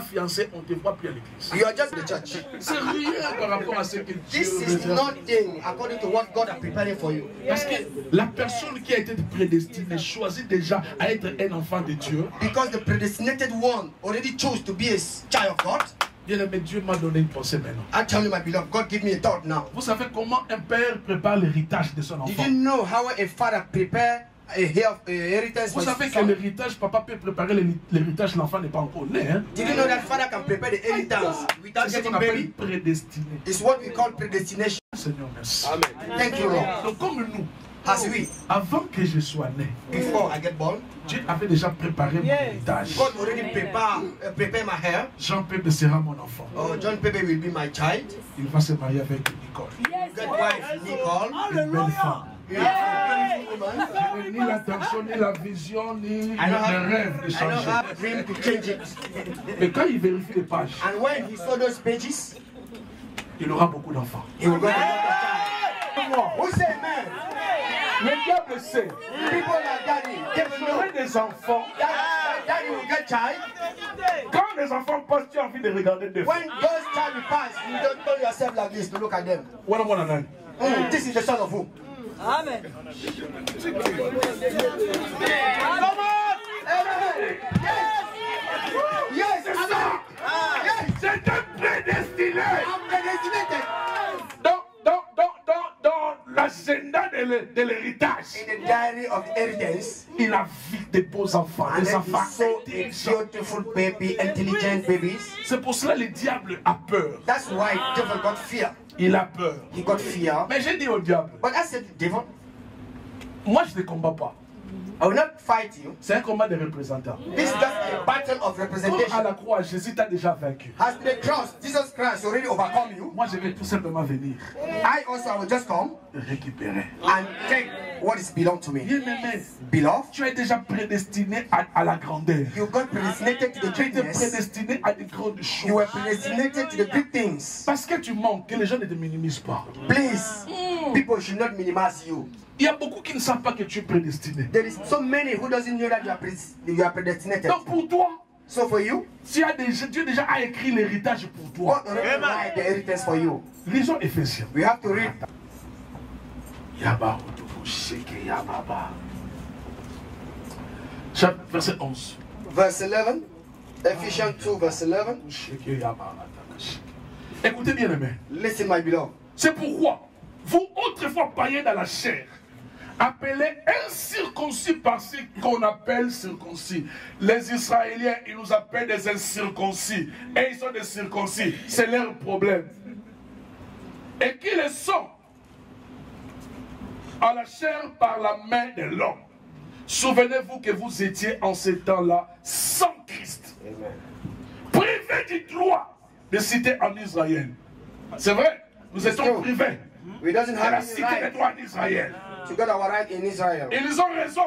fiancé, on ne te voit plus à l'église. You are just the church. C'est rien par rapport à ce que Dieu This is réserve. nothing according to what God is preparing for you. Parce que la personne qui a été prédestinée choisit déjà à être un enfant de Dieu. Because the predestinated one already chose to be a child of God. Bien-aimé, Dieu m'a donné une pensée maintenant. I tell you, my beloved, God give me a thought now. Vous savez comment un père prépare l'héritage de son Did enfant? you know how a father prepare a inheritance Vous for savez his que son? l'héritage, papa peut préparer l'héritage, l'enfant n'est pas encore né. Hein? Did you know that father can prepare the inheritance without C'est ce getting qu'on appelle baby? prédestiné. It's what we call predestination. Seigneur, merci. Amen. Thank you, Lord. Donc comme nous, As we, avant que je sois né, before I get born, Dieu avait déjà préparé mon héritage. God already prepare my hair. Jean Pepe sera mon enfant. Oh, John Pepe will be my child. Il va se marier avec Nicole. Get wife Nicole. Une belle femme. Beautiful woman. Je n'ai ni l'intention, ni la vision, ni I don't le rêve de I don't changer. have a dream to change it. Mais quand il vérifie les pages, And when he saw those pages, il aura beaucoup d'enfants. he will go to the child. Who say amen? Le diable sait. People like daddy, they will know J'aurai des enfants. that daddy will get child. Quand les enfants passent, tu as envie de regarder des When those child will pass, you don't turn yourself like this to look at them. Voilà. This is the son of who? Amen. Come on! Amen! Yes! Yes! C'est ça. Yes! C'était prédestiné. I'm predestinated. Dans l'agenda de l'héritage, In the diary of the inheritance, il a vu des beaux enfants, and des then enfants he saw a intelligents. beautiful baby, intelligent babies. C'est pour cela que le diable a peur. That's why devil got fear. Il a peur. He got fear. Mais j'ai dit au diable, But I said, devil, moi je ne combats pas. I will not fight you. C'est un combat de représentants. This is just a battle of Comme à representation. la croix, Jésus t'a déjà vaincu. Has the cross, Jesus Christ already overcome you? Moi je vais tout simplement venir I also will just come récupérer. and take what is belong to me. Bien-aimé, Beloved, tu es déjà prédestiné à la grandeur. you got predestinated to the Tu es greatness. prédestiné à de grandes You were choses. predestinated to the great things. Parce que tu manques, que les gens ne te minimisent pas. Please, people should not minimize you. Il y a beaucoup qui ne savent pas que tu es prédestiné. There is so many who doesn't know that you are predestinated. Donc pour toi, So for you, Dieu déjà a écrit l'héritage pour toi. God already write the inheritance for you. Lisons Éphésiens. We have to read. Chapitre verset 11. Verse 11, Ephesians 2, verse 11. Écoutez bien, aimé. Listen, my beloved. C'est pourquoi, vous autrefois païens dans la chair, appelés incirconcis par ce qu'on appelle circoncis. Les Israéliens, ils nous appellent des incirconcis. Et ils sont des circoncis. C'est leur problème. Et qui le sont à la chair par la main de l'homme. Souvenez-vous que vous étiez en ces temps-là sans Christ. Privés du droit de citer en Israël. C'est vrai, nous étions privés We doesn't de have la any cité des right droits en Israël. to get our right in Israel. Et ils ont raison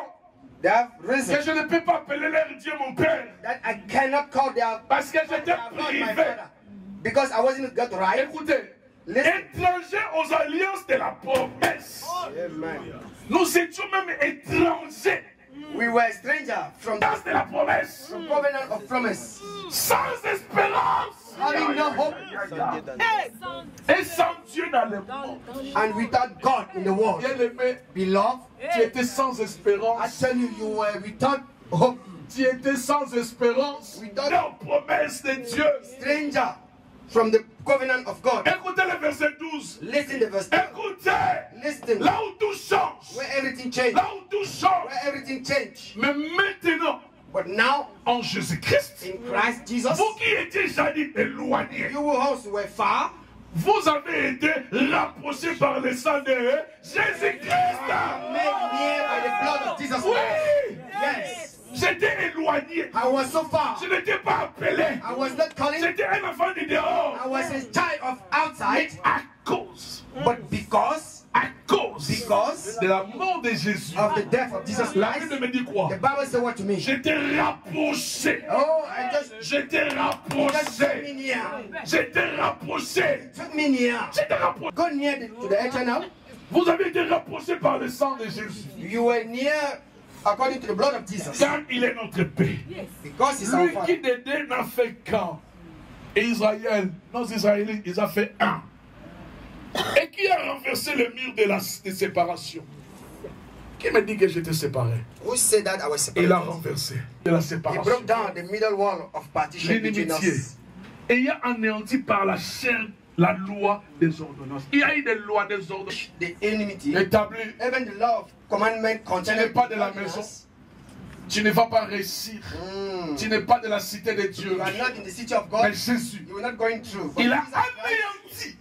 They have que reason je ne peux pas appeler leur Dieu mon Père. that I cannot call their Parce que j'étais God my privé. father because I wasn't got right. Écoutez, Listen. étrangers aux alliances de la promesse. Amen. Nous étions même étrangers We were strangers from dans de la promesse. the covenant of promise, Sans espérance. having no hope Et sans Dieu dans le monde. and without God in the world. Bien-aimé, Beloved, tu étais sans I espérance. tell you, you were without hope, Tu étais sans espérance. without La promesse de Dieu. stranger from the covenant of God. Écoutez le verset 12. Listen to verse 10. Écoutez, Listen, là où tout change. where everything changed, Là où tout change. where everything changed. Mais maintenant, But now, en Jésus-Christ, in Christ Jesus, vous qui étiez jadis éloignés, you also were far. Vous avez été rapprochés par le sang de Jésus-Christ. Made near by the blood of Jesus Oui. Christ. Yes. J'étais éloigné. I was so far. Je n'étais pas appelé. I was not calling. J'étais un enfant du dehors. I was a child of outside. À cause. But because De la mort de Jésus. of the death of Jesus La Christ, Bible me dit quoi? the Bible said what to me? J'étais rapproché. Oh, I just J'étais took rapproché. me near. J'étais rapproché. Took me near. J'étais rapproché. Go near to the eternal. Vous avez été rapproché par le sang de Jésus. You were near according to the blood of Jesus. Car il est notre paix. Because he's our Lui Father. qui de deux n'a fait qu'un. Et Israël, nos Israélites, ils ont fait un. Et qui a renversé le mur de séparation? Qui me dit que j'étais séparé? Who said that I was Il a separated? renversé de la He séparation. broke down the middle wall of partition between L'inimitié. us. Et il a anéanti par la chair la loi des ordonnances. Il y a eu des lois des ordonnances The enmity, établies. even the law of commandment Tu n'es contained pas de la maison. Tu ne vas pas réussir. Tu n'es pas de la cité de Dieu. You are not in the city of Mais God. Jésus, You are not going through. But il a Jesus Christ, anéanti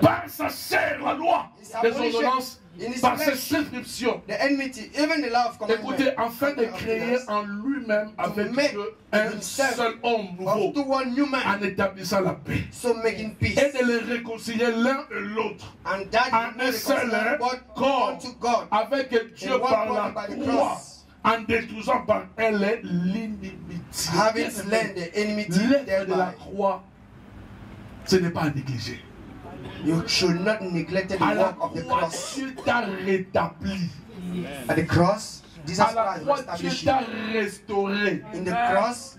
par sa chair la loi des ordonnances, par ses prescriptions. the enmity, even the law of commandment. Écoutez, afin de créer en lui-même avec make Dieu un seul homme nouveau, of to one new man, en établissant la paix. so making peace. Et de les réconcilier l'un et l'autre And that en you un seul reconcile God corps unto God. avec Dieu In one par body la by the croix, cross. en détruisant par elle l'inimitié. Having slain the enmity L'œuvre de la thereby. croix, ce n'est pas à négliger. You should not neglect the À la work of the croix, cross. Dieu t'a rétabli. At the cross, Jesus À la Christ croix, established Dieu t'a you. restauré. In the cross,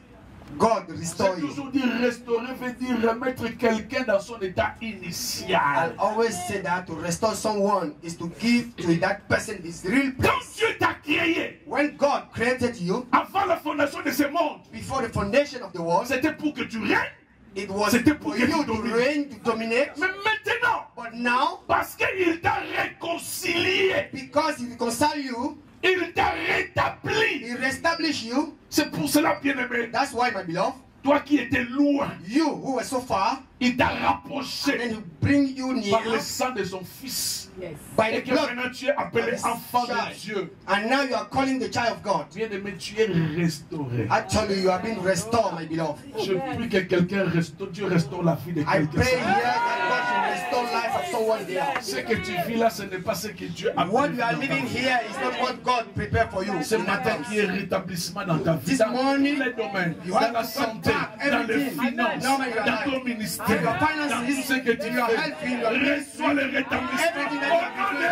God J'ai restored you. toujours dit restaurer veut dire remettre quelqu'un dans son état I initial. always say that to restore someone is to give to that person his real Quand place. Dieu t'a créé, When God created you, avant la fondation de ce monde, before the foundation of the world, c'était pour que tu règnes. it was C'était pour for que you tu to domines. reign, to dominate. Mais maintenant, But now, parce qu'il t'a réconcilié, because He reconciled you, il t'a rétabli. He reestablished you. C'est pour cela, bien-aimé, That's why, my beloved, toi qui étais loin, you who were so far, il t'a then rapproché He bring you par le near sang de son Fils. by Et the que blood. maintenant tu es appelé enfant de Dieu. And now you are calling the child of God. Bien-aimé, tu es restauré. Actually, you are being restored, my beloved. Je prie que quelqu'un restaure, Dieu restaure la vie de I quelqu'un. pray here that God should restore life of someone there. Ce que tu vis là, ce n'est pas ce que Dieu a What prévu you are dans ta living vie. here is not what God prepared for you. Ce in matin advance. qui est rétablissement dans ta vie, This dans tous morning, les domaines, you dans have la to santé, back dans les everything. finances, Now in your dans life, ton in ministère, your dans finances, tout ce que tu in your health, in your fais, reçois le rétablissement everything that au you nom de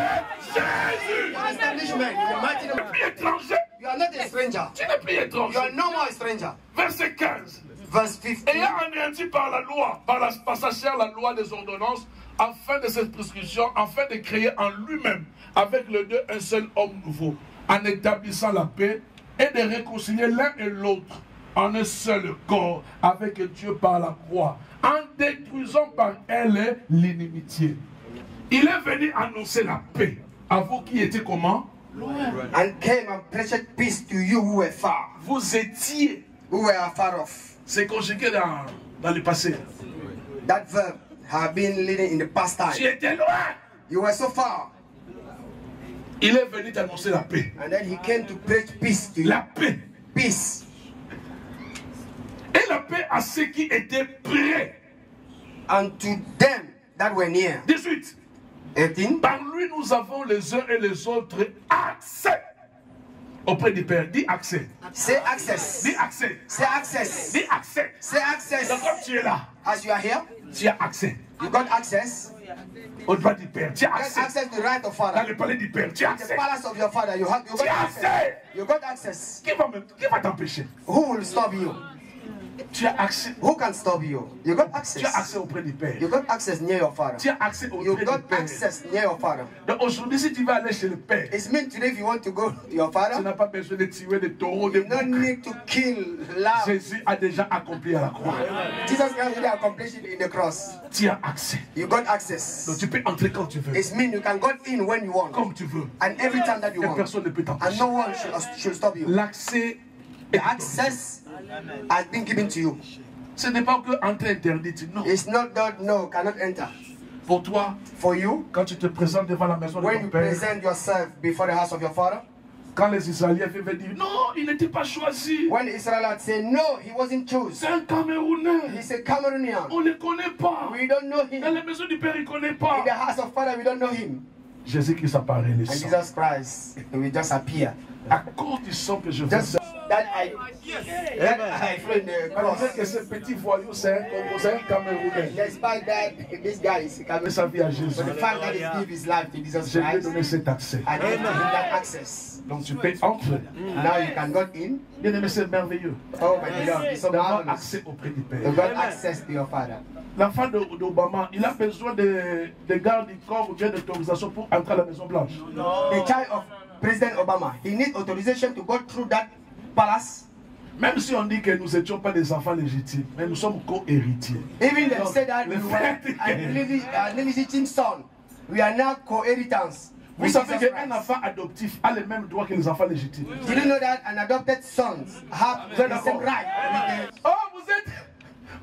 Jésus. Your establishment, in the mighty name Tu of- n'es plus étranger, You are not a stranger. tu n'es plus You étranger. are no more a stranger. Verset 15. Verse 15. Ayant anéanti par la loi, par sa chair la loi des ordonnances, afin de cette prescription, afin de créer en lui-même, avec les deux, un seul homme nouveau, en établissant la paix et de réconcilier l'un et l'autre en un seul corps avec Dieu par la croix, en détruisant par elle l'inimitié. Il est venu annoncer la paix à vous qui étiez comment? And came and preached peace to you who were far, Vous étiez, who were afar off. c'est conjugué dans le passé. That verb have been living in the past Tu time. étais loin. You were so far. Il est venu t'annoncer la paix. And then He came to preach peace to you. La paix. Peace. Et la paix à ceux qui étaient prêts. And to them that were near. 18. 18. Par lui, nous avons les uns et les autres accès auprès du Père. Dis accès. Say access. Dis accès. Say access. Dis accès. Say access. Donc, comme tu es là, As you are here, tu as accès you got access. au droit du Père. Tu as You got accès access to the right of dans Father. le palais du Père. Tu as The accès. palace of your Father. You got Tu as access. accès. You got access. Qui va t'empêcher? Who will stop you? Tu as accès. Who can stop you? You got Tu as access. accès auprès du Père. You got access near your Father. Tu as accès You auprès du got Père. access near your Father. Donc aujourd'hui, si tu vas aller chez le Père, It's meant today if you want to go to your tu Father, n'as pas besoin de tuer des taureaux, des you don't boucs. need to kill love. Jésus a déjà accompli à la croix. Jesus Christ already accomplished it in the cross. Tu as accès. You got access. Donc tu peux entrer quand tu veux, It's mean you can go in when you want comme tu veux. and every time that you Et want. personne ne peut And t'empêcher. no one should stop you. L'accès The access has been given to you. Ce n'est pas que entrer interdite, non. It's not that no, cannot enter. Pour toi, For you, quand tu te présentes devant la maison de when ton you père, present yourself before the house of your father, quand les Israéliens viennent dire non, il n'était pas choisi. when the Israelites say no, he wasn't chosen. C'est un Camerounais. He's a Cameroonian. On ne le connaît pas. We don't know Dans him. la maison du père, il ne connaît In pas. the house of father, we don't know him. Jésus-Christ apparaît les And sangs. Jesus Christ will just appear. À cause du sang que je Just verse. that I flow in the Malgré cross. que ce petit voyou, c'est un Camerounais. Despite that, this guy is a Mais sa Cameroonian. vie à Jésus. But the fact that he gave his life to Jesus Je lui ai Christ, donné cet accès. I gave him that access. Donc tu peux entrer. Now you can go in. Bien aimé, c'est merveilleux. Oh my God, it's so D'avoir marvelous. accès auprès du You Père. got access to your father. L'enfant d'Obama, il a besoin de garde du corps ou bien d'autorisation pour entrer à la Maison Blanche. The child of President Obama, he needs authorization to go through that palace. Même si on dit que nous n'étions pas des enfants légitimes, mais nous sommes co-héritiers. Even they say that Le we fait were que- an illegitimate son. We are now co-inheritance. Vous with savez Jesus qu'un Christ. enfant adoptif a les mêmes droits que les enfants légitimes. Did you know that an adopted son have Vous êtes the same d'accord? right? With the, Oh,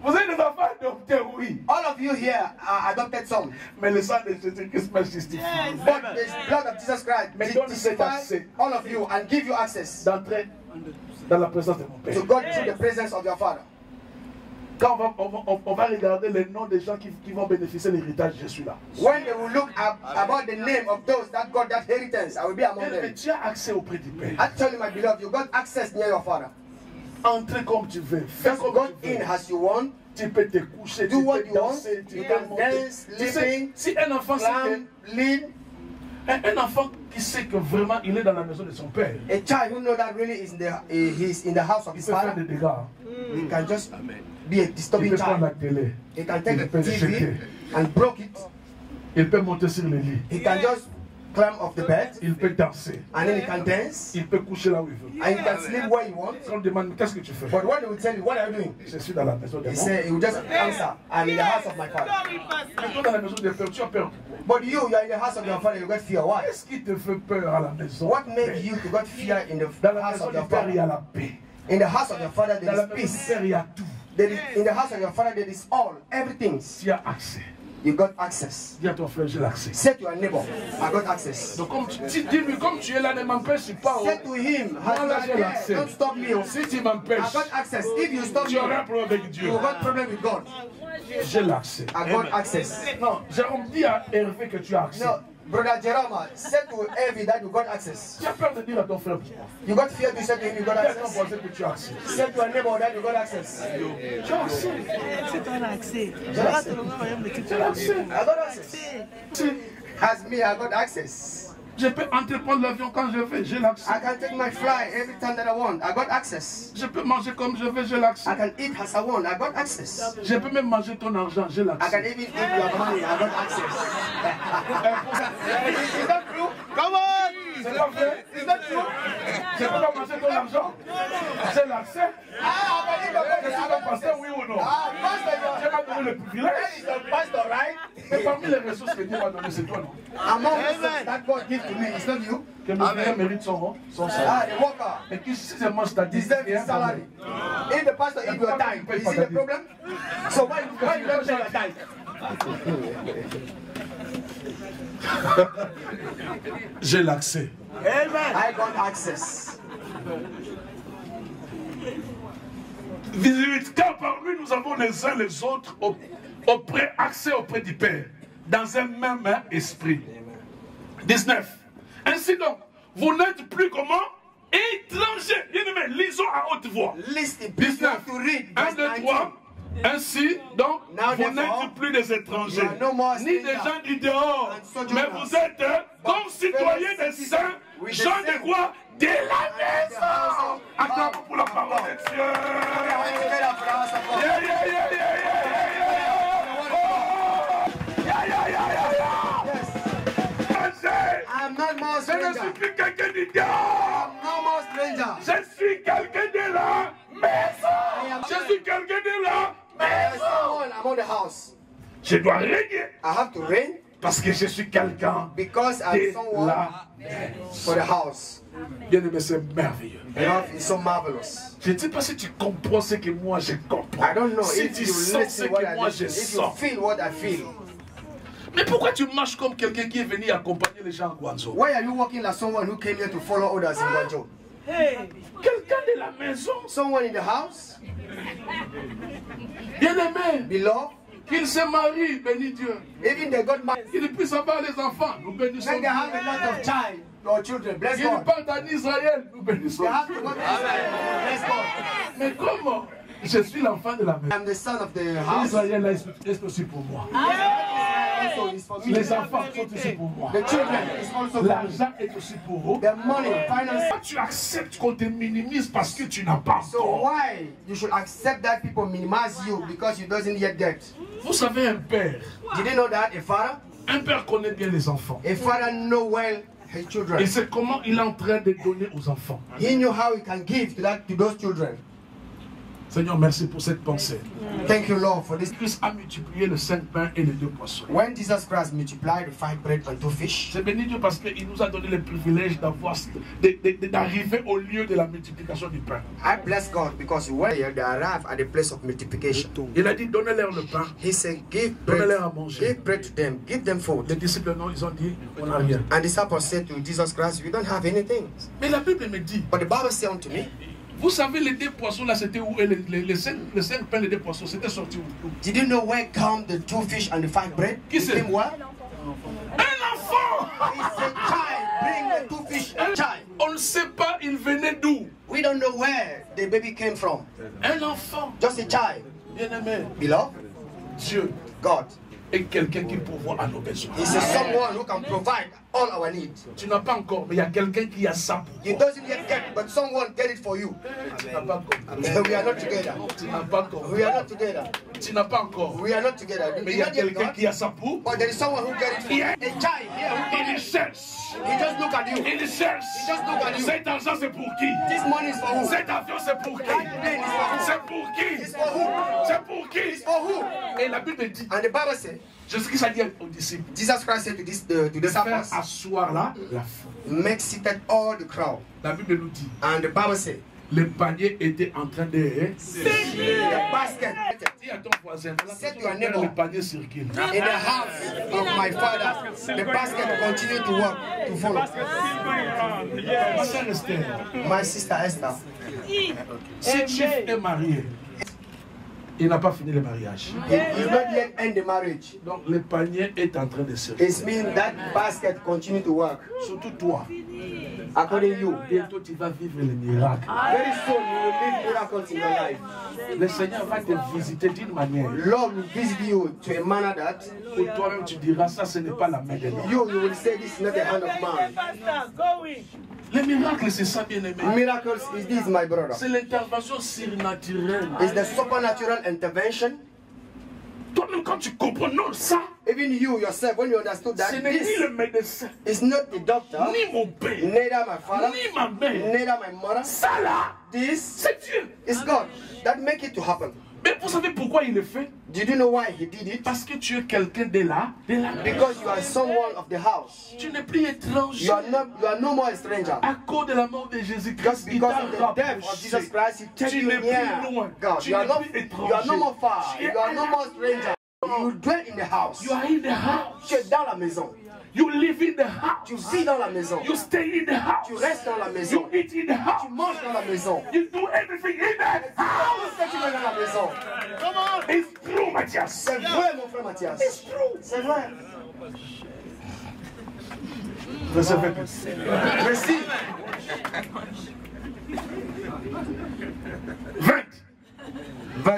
vous êtes des enfants adoptés, oui. all of you here are adopted sons. Mais le sang de Jésus-Christ me justifie But the blood of Jesus Christ Mais don't say that, justify say- all of you and give you access d'entrer dans la présence de mon Père. to go through the presence of your father. Quand on va regarder les noms des gens qui vont bénéficier de l'héritage, je suis là. When they will look about the name of those that got that inheritance, I will be among Mais them. tu as accès auprès du Père. Actually, my beloved, you got access near your father. Entrez comme tu veux, fais Just comme go tu in veux. as you want. Tu peux te coucher, Do tu what peux you want. danser, tu You peux can monter. dance, Tu sais, living, si un enfant sait climb, lean. un enfant qui sait que vraiment il est dans la maison de son père, A child who knows that really is he's in the house of il his peut faire father, des dégâts. he can just be a Il disturbing peut prendre la child. télé, He can take il a peut le TV jeter, and broke it. il peut monter sur le lit, He can just climb off the bed il peut danser, and then he can dance il peut coucher là où il veut. and he can sleep where he wants. Quand on demande qu'est-ce que tu fais, But when they will tell you, what are you doing? je suis dans la maison de He mon said, he will just answer, I'm in the house of my father. Mais toi dans la maison de père, tu as peur. But you are in the house of your father, you got fear. Why? Qu'est-ce qui te fait peur à la maison? What makes you to got fear in the Dans la house maison of du your père, il y a father? la paix. In the house of your father, Dans there la is maison du peace. père, il y a tout. In the house of your father, there is all, everything. Tu as accès. You got access. Dis à ton frère, j'ai l'accès. Say to your neighbor, I got access. Donc comme tu dis-lui, comme tu es là, ne m'empêche pas. Say to him, Moi, là, j'ai "Hey, l'accès. don't stop me. Si tu I m'empêches, got access. If you stop tu me, auras un problème avec Dieu. you got problem with God. J'ai l'accès. I got access. Non, Jérôme, dis à Hervé que tu as accès. No, brother Jerome, say to Evie that you got access. Tu as peur de dire à ton frère pourquoi. You got fear to say to him you got Dis à ton access. voisin que tu as accès. Say to your neighbor that you got access. Tu as accès. C'est un accès. J'ai l'accès. Tu as accès. I got access. As me, I got access. Je peux entreprendre l'avion quand je veux, j'ai l'accès. I can take my flight every time that I want. I got access. Je peux manger comme je veux, j'ai l'accès. I can eat as I want. I got access. Je peux même manger ton argent, j'ai I can l'accès. even eat your money. I got access. Is that true? Come on! C'est pas vrai? Is that true? Je peux pas manger ton argent. J'ai l'accès. Ah, I believe Je suis ton pasteur, oui ou non? Ah, pastor, J'ai pas donné le that privilège. is the pastor, right? Mais parmi les ressources que Dieu m'a données, c'est toi, non? Among the things that God gives to me, it's not you. Que le frère mérite son salaire. Ah, the worker Et qui, si c'est mange ta deserves his salary. If the pastor eat your time, is it a problem? So why you don't pay your time? J'ai l'accès. I got access. 18. Car parmi nous avons les uns les autres accès auprès du Père, dans un même esprit. 19. Ainsi donc, vous n'êtes plus comment? Étrangers. Bien aimé, lisons à haute voix. Listen, 19. to read 1, verse 2, 19. 3. Ainsi, donc, Now, vous therefore, n'êtes plus des étrangers, you are no more ni des strangers gens du dehors, and sojourners, mais vous êtes comme citoyens des saints, with the gens de saints, quoi? De la the maison. house of Attends God. pour la parole de Dieu. Yes. Yeah, yeah, yeah, yeah, yeah, yeah, yeah, yeah. I'm not more Je ne suis stranger. plus quelqu'un du dehors. I'm no more stranger. Je suis quelqu'un de la maison. Je suis quelqu'un de la There's maison. someone among the house. Je dois régner I have to reign Parce que je suis quelqu'un Because I'm de someone la... for the house. Bien-aimé, c'est merveilleux. Love is so marvelous. Je ne sais pas si tu comprends ce que moi je comprends. I don't know Si if tu you sens ce listen what que I moi je listen, if you sens. feel what I feel. Mais pourquoi tu marches comme quelqu'un qui est venu accompagner les gens à Guangzhou? Why are you walking like someone who came here to follow others in Guangzhou? Quelqu'un de la maison, Someone in the house, bien-aimé, beloved, qu'il se marie, bénis Dieu. even they got married, Qu'il puisse avoir les enfants, nous bénissons then they Dieu. have a lot of child or children. Bless Qu'il God. parte en Israël, nous bénissons They have Dieu. to go to Israel. Bless God. Mais comment? Je suis l'enfant de la maison. I'm the son of the house. Israël là, est aussi pour moi. Also is for me. Les enfants sont aussi pour moi. The children is also for me. L'argent est aussi pour eux. The money, finance. Pourquoi tu acceptes qu'on te minimise parce que tu n'as pas So encore? why you should accept that people minimize you because you doesn't yet get? Vous savez, un père Did you know that a father connaît bien les enfants. know well his children? Et c'est comment il est en train de donner aux enfants. He knew how he can give to those children. Seigneur, merci pour cette pensée. Thank you, Lord, for this. Christ a multiplié les 5 pains et les 2 poissons. When Jesus Christ multiplied the 5 bread and 2 fish, C'est béni Dieu parce qu'il nous a donné le privilège d'arriver au lieu de la multiplication du pain. I bless God because when they arrive at the place of multiplication, Il a dit, donnez-leur le pain. He said, give Donnez-leur à manger. bread to them, give them food. Les disciples, non, ils ont dit, on n'a rien. And the disciples said to Jesus Christ, we don't have anything. Mais la Bible me dit, But the Bible said unto me, vous savez, les 2 poissons là, c'était où? Et les 5 pains et les 2 poissons, c'était sorti où? did you know where come the 2 fish and the 5 bread? Qui It c'est? came where? Un enfant! He said, child, bring the 2 fish and child. On ne sait pas, il venait d'où? We don't know where the baby came from. Un enfant. Just a child. Bien-aimé, Beloved, Dieu God est quelqu'un qui pourvoit à nos besoins. is someone who can provide all our needs. Tu n'as pas encore, mais il y a quelqu'un qui a ça pour You toi. doesn't yet get it, but someone get it for you. Tu n'as pas encore. We are not together. Tu n'as pas encore. We are not together. Tu n'as pas encore. We are not together. Mais il You y a not yet quelqu'un God, qui a ça pour. but there is someone who get it for you. Yeah. A child here who Il cherche. he just look at you. Il cherche. Just look at you. Cet argent, c'est pour qui? This money is for who? Cet avion, c'est pour qui? C'est pour qui? It's for who? C'est pour qui? It's for who? Et la Bible dit, And the Bible said, Jésus-Christ a dit aux disciples, Jesus Christ said to the de faire disciples, asseoir là la foule. make seated all the crowd. La Bible nous dit, And the Bible said, le panier était en train de... the basket Dis à ton voisin, Said to your neighbor. le panier circule. in the house of my father, the basket continued to work, to follow. Ma sœur Esther, My sister Esther, si Chief est marié, il n'a pas fini le mariage. he is not yet end the marriage. Donc le panier est en train de circuler. It means that basket continue to work. Surtout toi, According to you, bientôt tu vas vivre les miracles. very soon you will live miracles in your life. Le Seigneur va te visiter d'une manière Lord will visit you to a manner that où toi-même tu diras, ça ce n'est pas la main de l'homme. you will say this is not the hand of man. Le miracle, c'est ça, bien-aimé. Miracles is this, my brother. C'est l'intervention surnaturelle. It's the supernatural intervention. Toi-même, quand tu comprends, non, ça, Even you yourself, when you understood that ce n'est ni this le médecin, is not the doctor, ni mon père, neither my father, ni ma mère. neither my mother. Ça là, This c'est Dieu. is God that make it to happen. Mais vous savez pourquoi il le fait? Did you know why he did it? Parce que tu es quelqu'un de là, Because you are someone of the house. tu n'es plus étranger. You are no more a stranger. À cause de la mort de Jésus-Christ, Just il because t'a of the death of rapproché. Jesus Christ, he takes Tu you n'es plus near loin. God. Tu You are n'es not. plus You are no more far. Tu es You are no more stranger. You dwell in the house. You are in the house. Tu es dans la maison. You live in the house. Tu vis dans la maison. You stay in the house. Tu restes dans la maison. You eat in the house. Tu manges dans la maison. You do everything in the Tout house. ce que tu fais dans la maison. It's true, Matthias. C'est vrai, mon frère Mathias. It's true. C'est vrai. Verset 28. Merci. 20.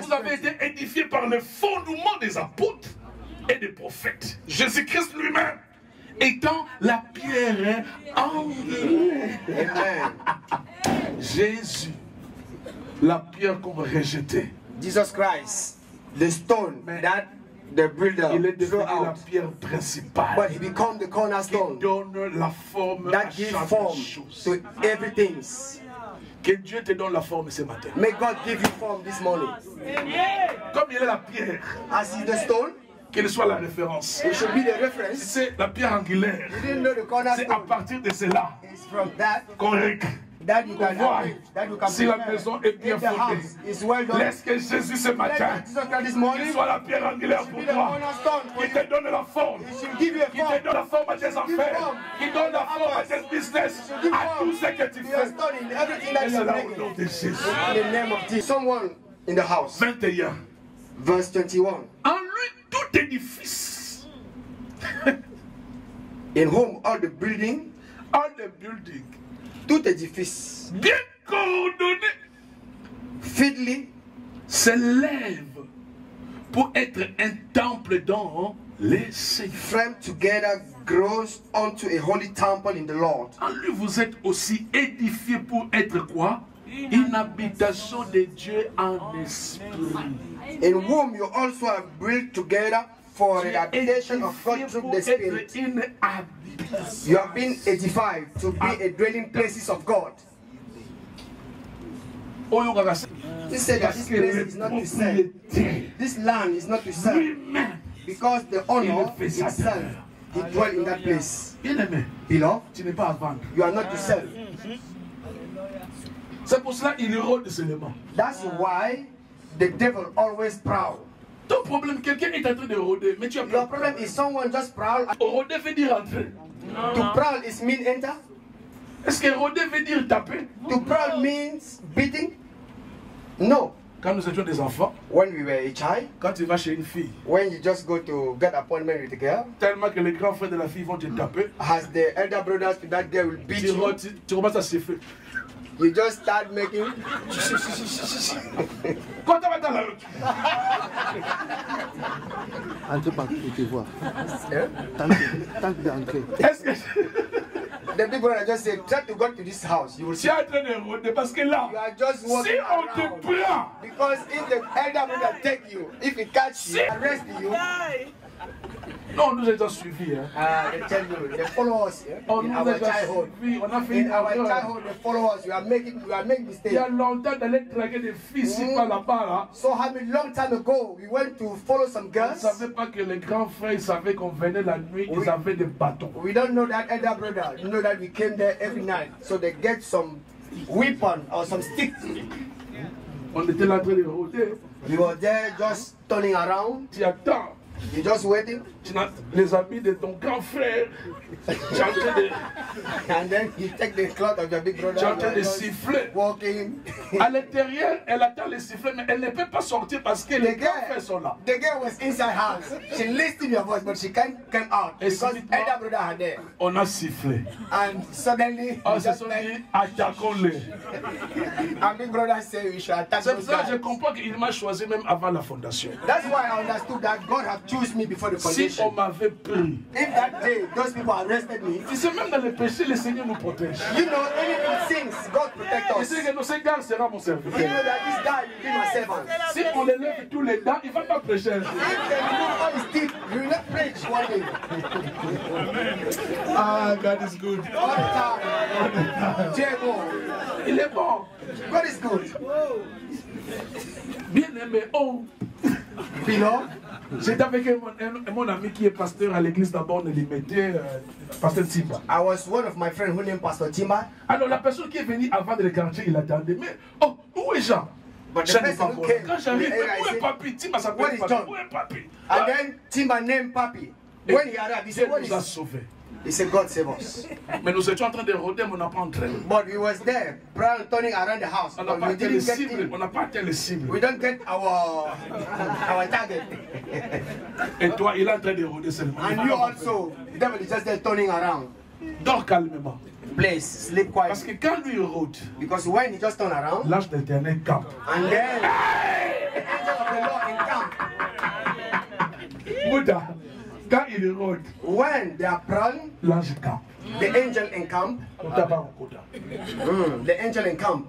Vous avez été édifiés par le fondement des apôtres et des prophètes. Jésus-Christ lui-même étant la pierre angulaire. Amen. Jésus, la pierre qu'on rejetait. Jesus Christ, the stone that the builder Il est threw devenu la out, pierre principale. but he became the cornerstone Donne la forme à that gives chaque form chose. to everything. Que Dieu te donne la forme ce matin. May God give you form this morning. Comme il est la pierre, As is the stone, Qu'il soit la référence. It should be the reference. C'est la pierre angulaire. You didn't know the C'est à cornerstone. partir de cela It's from that qu'on that you can voir that you can si la prepare. maison est bien If the fondée. house is well done. Laisse que Jésus ce Let matin Jesus Christ this qu'il morning soit la pierre angulaire pour be the toi. cornerstone for Qui you. te donne la forme. He should give you a Qui form. te donne la forme à tes affaires. form. Qui donne la forme à tes business. Give À form tout ce que tu to your fais. study in everything Et that you're cela au making. nom de Jésus. In the name of Jesus. Someone in the house. 21. Verse 21. En lui, tout édifice. In whom all the building, All the building. tout édifice, Bien coordonné. fitly S'élève pour être un temple dans les Seigneurs. framed together grows unto a holy temple in the Lord. En lui, vous êtes aussi édifiés pour être quoi? Une habitation de Dieu en esprit. In whom you also are built together for Tu the es habitation of God édifié through pour the être Spirit. une habitation. You have been edified to be a dwelling places of God. He said that this place is not to sell. This land is not to sell. Lui-même, Because the owner Il fait ça. himself, he dwell in that place. bien-aimé, Beloved, tu n'es pas à vendre. you are not to sell. C'est pour cela qu'il érode des éléments. That's why the devil always prowl. Ton problème, quelqu'un est en train de rôder, mais tu as Your peur. problem is someone just prowl. Rôder veut dire entrer. To prowl is mean enter. Est-ce que rôder veut dire taper? To prowl means beating. No. Quand nous étions des enfants, When we were a child, quand tu vas chez une fille, when you just go to get appointment with a girl, tellement que les grands frères de la fille vont te taper, as the elder brothers to that girl will beat tu you, commences à siffler. you just start making. Quand tu vas dans la route, Entrez par pour te voir. Eh? Tente d'entrer. est-ce que The big brother just say, try to go to this house. You will tu see. es en train de rôder? Parce que là, You are just si walking on te around. prend, Because if the elder brother take you, if he catch you, arrest you, non, nous étions suivis. Hein. they tell you, they follow us here On in nous our a childhood. suivis, on a fait In une our erreur. childhood, they follow us. We are making Il mistakes. y a longtemps d'aller traquer des filles ici par là-bas. Là. So how many long time ago we went to follow some Ils ne girls? savaient pas que les grands frères, ils savaient qu'on venait la nuit, ils avaient des bâtons. We don't know that elder brother. You know that we came there every night. So they get some weapon or some stick. On était là en train de rôder. We were there just turning around. Tu attends. You just waiting. Tu as les habits de ton grand frère. Tu es en train de, And then you take the cloth of your big brother. tu es en and train you de are just siffler. walking. À l'intérieur, elle attend les sifflets, mais elle ne peut pas sortir parce que les grands frères sont là. The girl was inside house. She listened to your voice, but she can't come out Et because subitement- elder brother are there. On a sifflé. And suddenly, On we se just sont like, dit, attaquons-les. and big brother say we should attack C'est those pour ça que je guys. comprends qu'il m'a choisi même avant la fondation. That's why I understood that God had chosen me before the Si foundation. on m'avait pris, If that day those people arrested me, tu sais, même dans les péchés, le Seigneur nous protège. you know, anything sins, God protect Il us. sait que ce gars sera mon You serviteur. know that this guy will be my servant. Si on les lève tous les dents, il ne va pas prêcher. If they remove all his teeth, you will not preach one day. Ah, God is good. All the time. Diego, Il est bon. God is good. Bien aimé. Oh, Beloved, j'étais avec mon ami qui est pasteur à l'église d'abord, on les mettait, pasteur Timba. I was one of my friends who named Pastor Timba. Alors la personne qui est venue avant de le quartier, il attendait. Mais, oh, où est Jean? But the Jean n'est pas person who encore. came, Quand j'arrive, the area, où I est said, Papi? Timba Where s'appelle is Papi. John? Où est Papi? and then Timba named Papi. When he arrived, he Dieu said, what nous a is? sauvés. He said, God save us. Mais nous étions en train de rôder, mais on n'a pas entraîné. But we was there, turning around the house, On n'a but pas we atteint les didn't get cibles. in. On n'a pas atteint les cibles. We don't get our target. Et toi, il est en train de rôder seulement. And you also, the devil is just there turning around. Dors calmement. Please, sleep Parce quietly. que quand lui rôde, Because when he just turn around, l'ange d'éternel campe. and then the angel of the Lord encamp. Bouddha, quand il rôde, When they are prone, l'ange campe. the angel encamp. The angel encamp.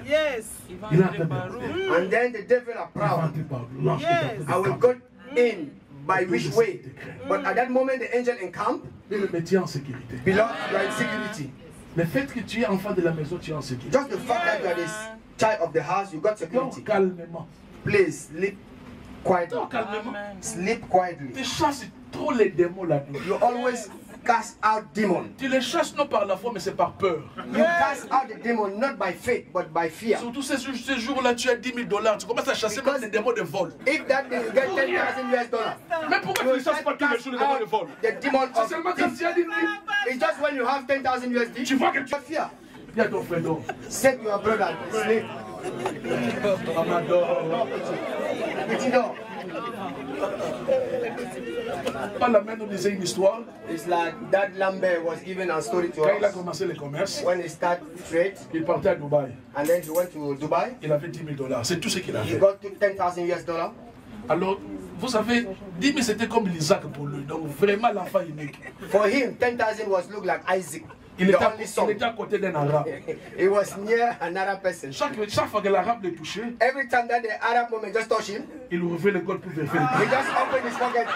Yes. Il est en train de rôder. And then the devil are proud. L'ange Yes. I will go in by which way? But at that moment, the angel encamp. le métier en sécurité. Beloved, you are in security. Le fait que tu es enfant de la maison, tu es en sécurité. Just the fact that you are the child of the house, you got Donc, security. calmement. Please sleep quietly. Dors calmement. Sleep quietly. Tu chasses trop les démons la nuit. You always cast out demons. Tu les chasses non par la foi, mais c'est par peur. You cast out the demon not by faith, but by fear. Surtout ces jours-là, tu as $10 000. Tu commences à chasser même les démons de vol. If that day you get $10,000, Mais pourquoi tu ne chasses pas tous les jours les démons de vol? the demon C'est of seulement quand tu as dit it's just when you have $10,000 tu vois que tu have fear. as ton frère d'or. Set your brother sleep. Amador. Petit door. Pas la main nous disait une histoire. It's like Dad Lambert was giving a story to Quand il a us commencé le commerce, when he started trade, il partait à Dubaï. and then he went to Dubai. Il avait $10 000. C'est tout ce qu'il a He fait. got to $10,000. Alors, vous savez, 10 000 c'était comme l'Isaac pour lui. Donc vraiment l'enfant unique. For him, 10,000 was look like Isaac, Il the était, only son. il était à côté d'un arabe. He was near another person. Chaque fois que l'arabe le touchait, Every time that the Arab woman just touch him, il ouvrait le col pour vérifier. he just open his pocket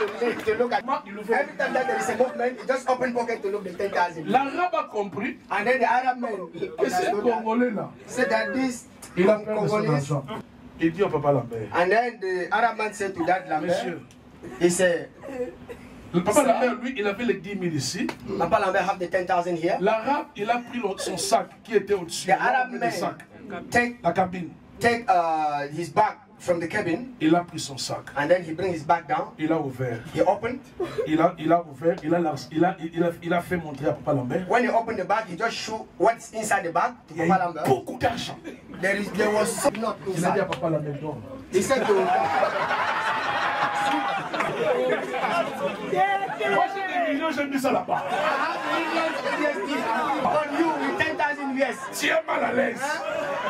to look at. Il ouvrait. Every time that there is a movement, he just open pocket to look at 10,000. L'arabe a compris And then the Arab man que c'est Congolais là. said that this Il a perdu son Congolese. argent. Il dit au papa Lambert. And then the Arab man said to that Lambert, Monsieur, he said, le papa Lambert, lui, il avait les 10 000 ici. Papa Lambert have the 10,000 here. L'arabe, il a pris son sac qui était au-dessus. The Arab Le man sac. take La cabine. his bag from the cabin, Il a pris son sac. and then he bring his bag down. Il a ouvert. He opened. Il a ouvert. Il a fait montrer à papa Lambert. When he opened the bag, he just show what's inside the bag to Il y Papa a eu Lambert. beaucoup d'argent. There was so not Il a dit à inside. papa Lambert, non. He said to Moi, j'ai des millions, j'ai mis ça là-bas. on you with 10,000 years. Tu es mal à l'aise.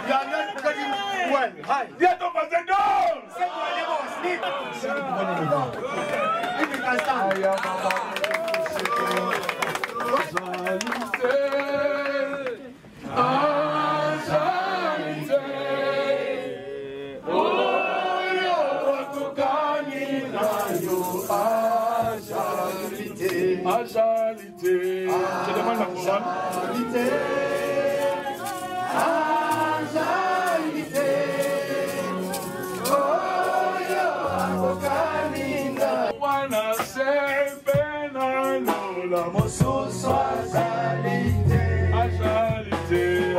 You are not getting well. Hi. Dis à ton voisin, non. Say to your neighbor, sleep. If you can stand. Ajalité. Je demande la couronne. Wana sepena lola mosusu ajalité. Ajalité.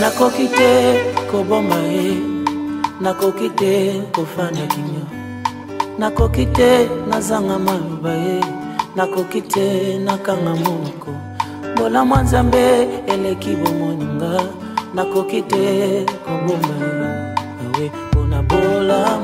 nakoki te koboma ye, nakoki te kofanda kinyo, nakoki te nazanga maloba ye, nakoki te nakanga moko bola mwa nzambe eleki bomoninga, nakoki te koboma ye awe mpona bola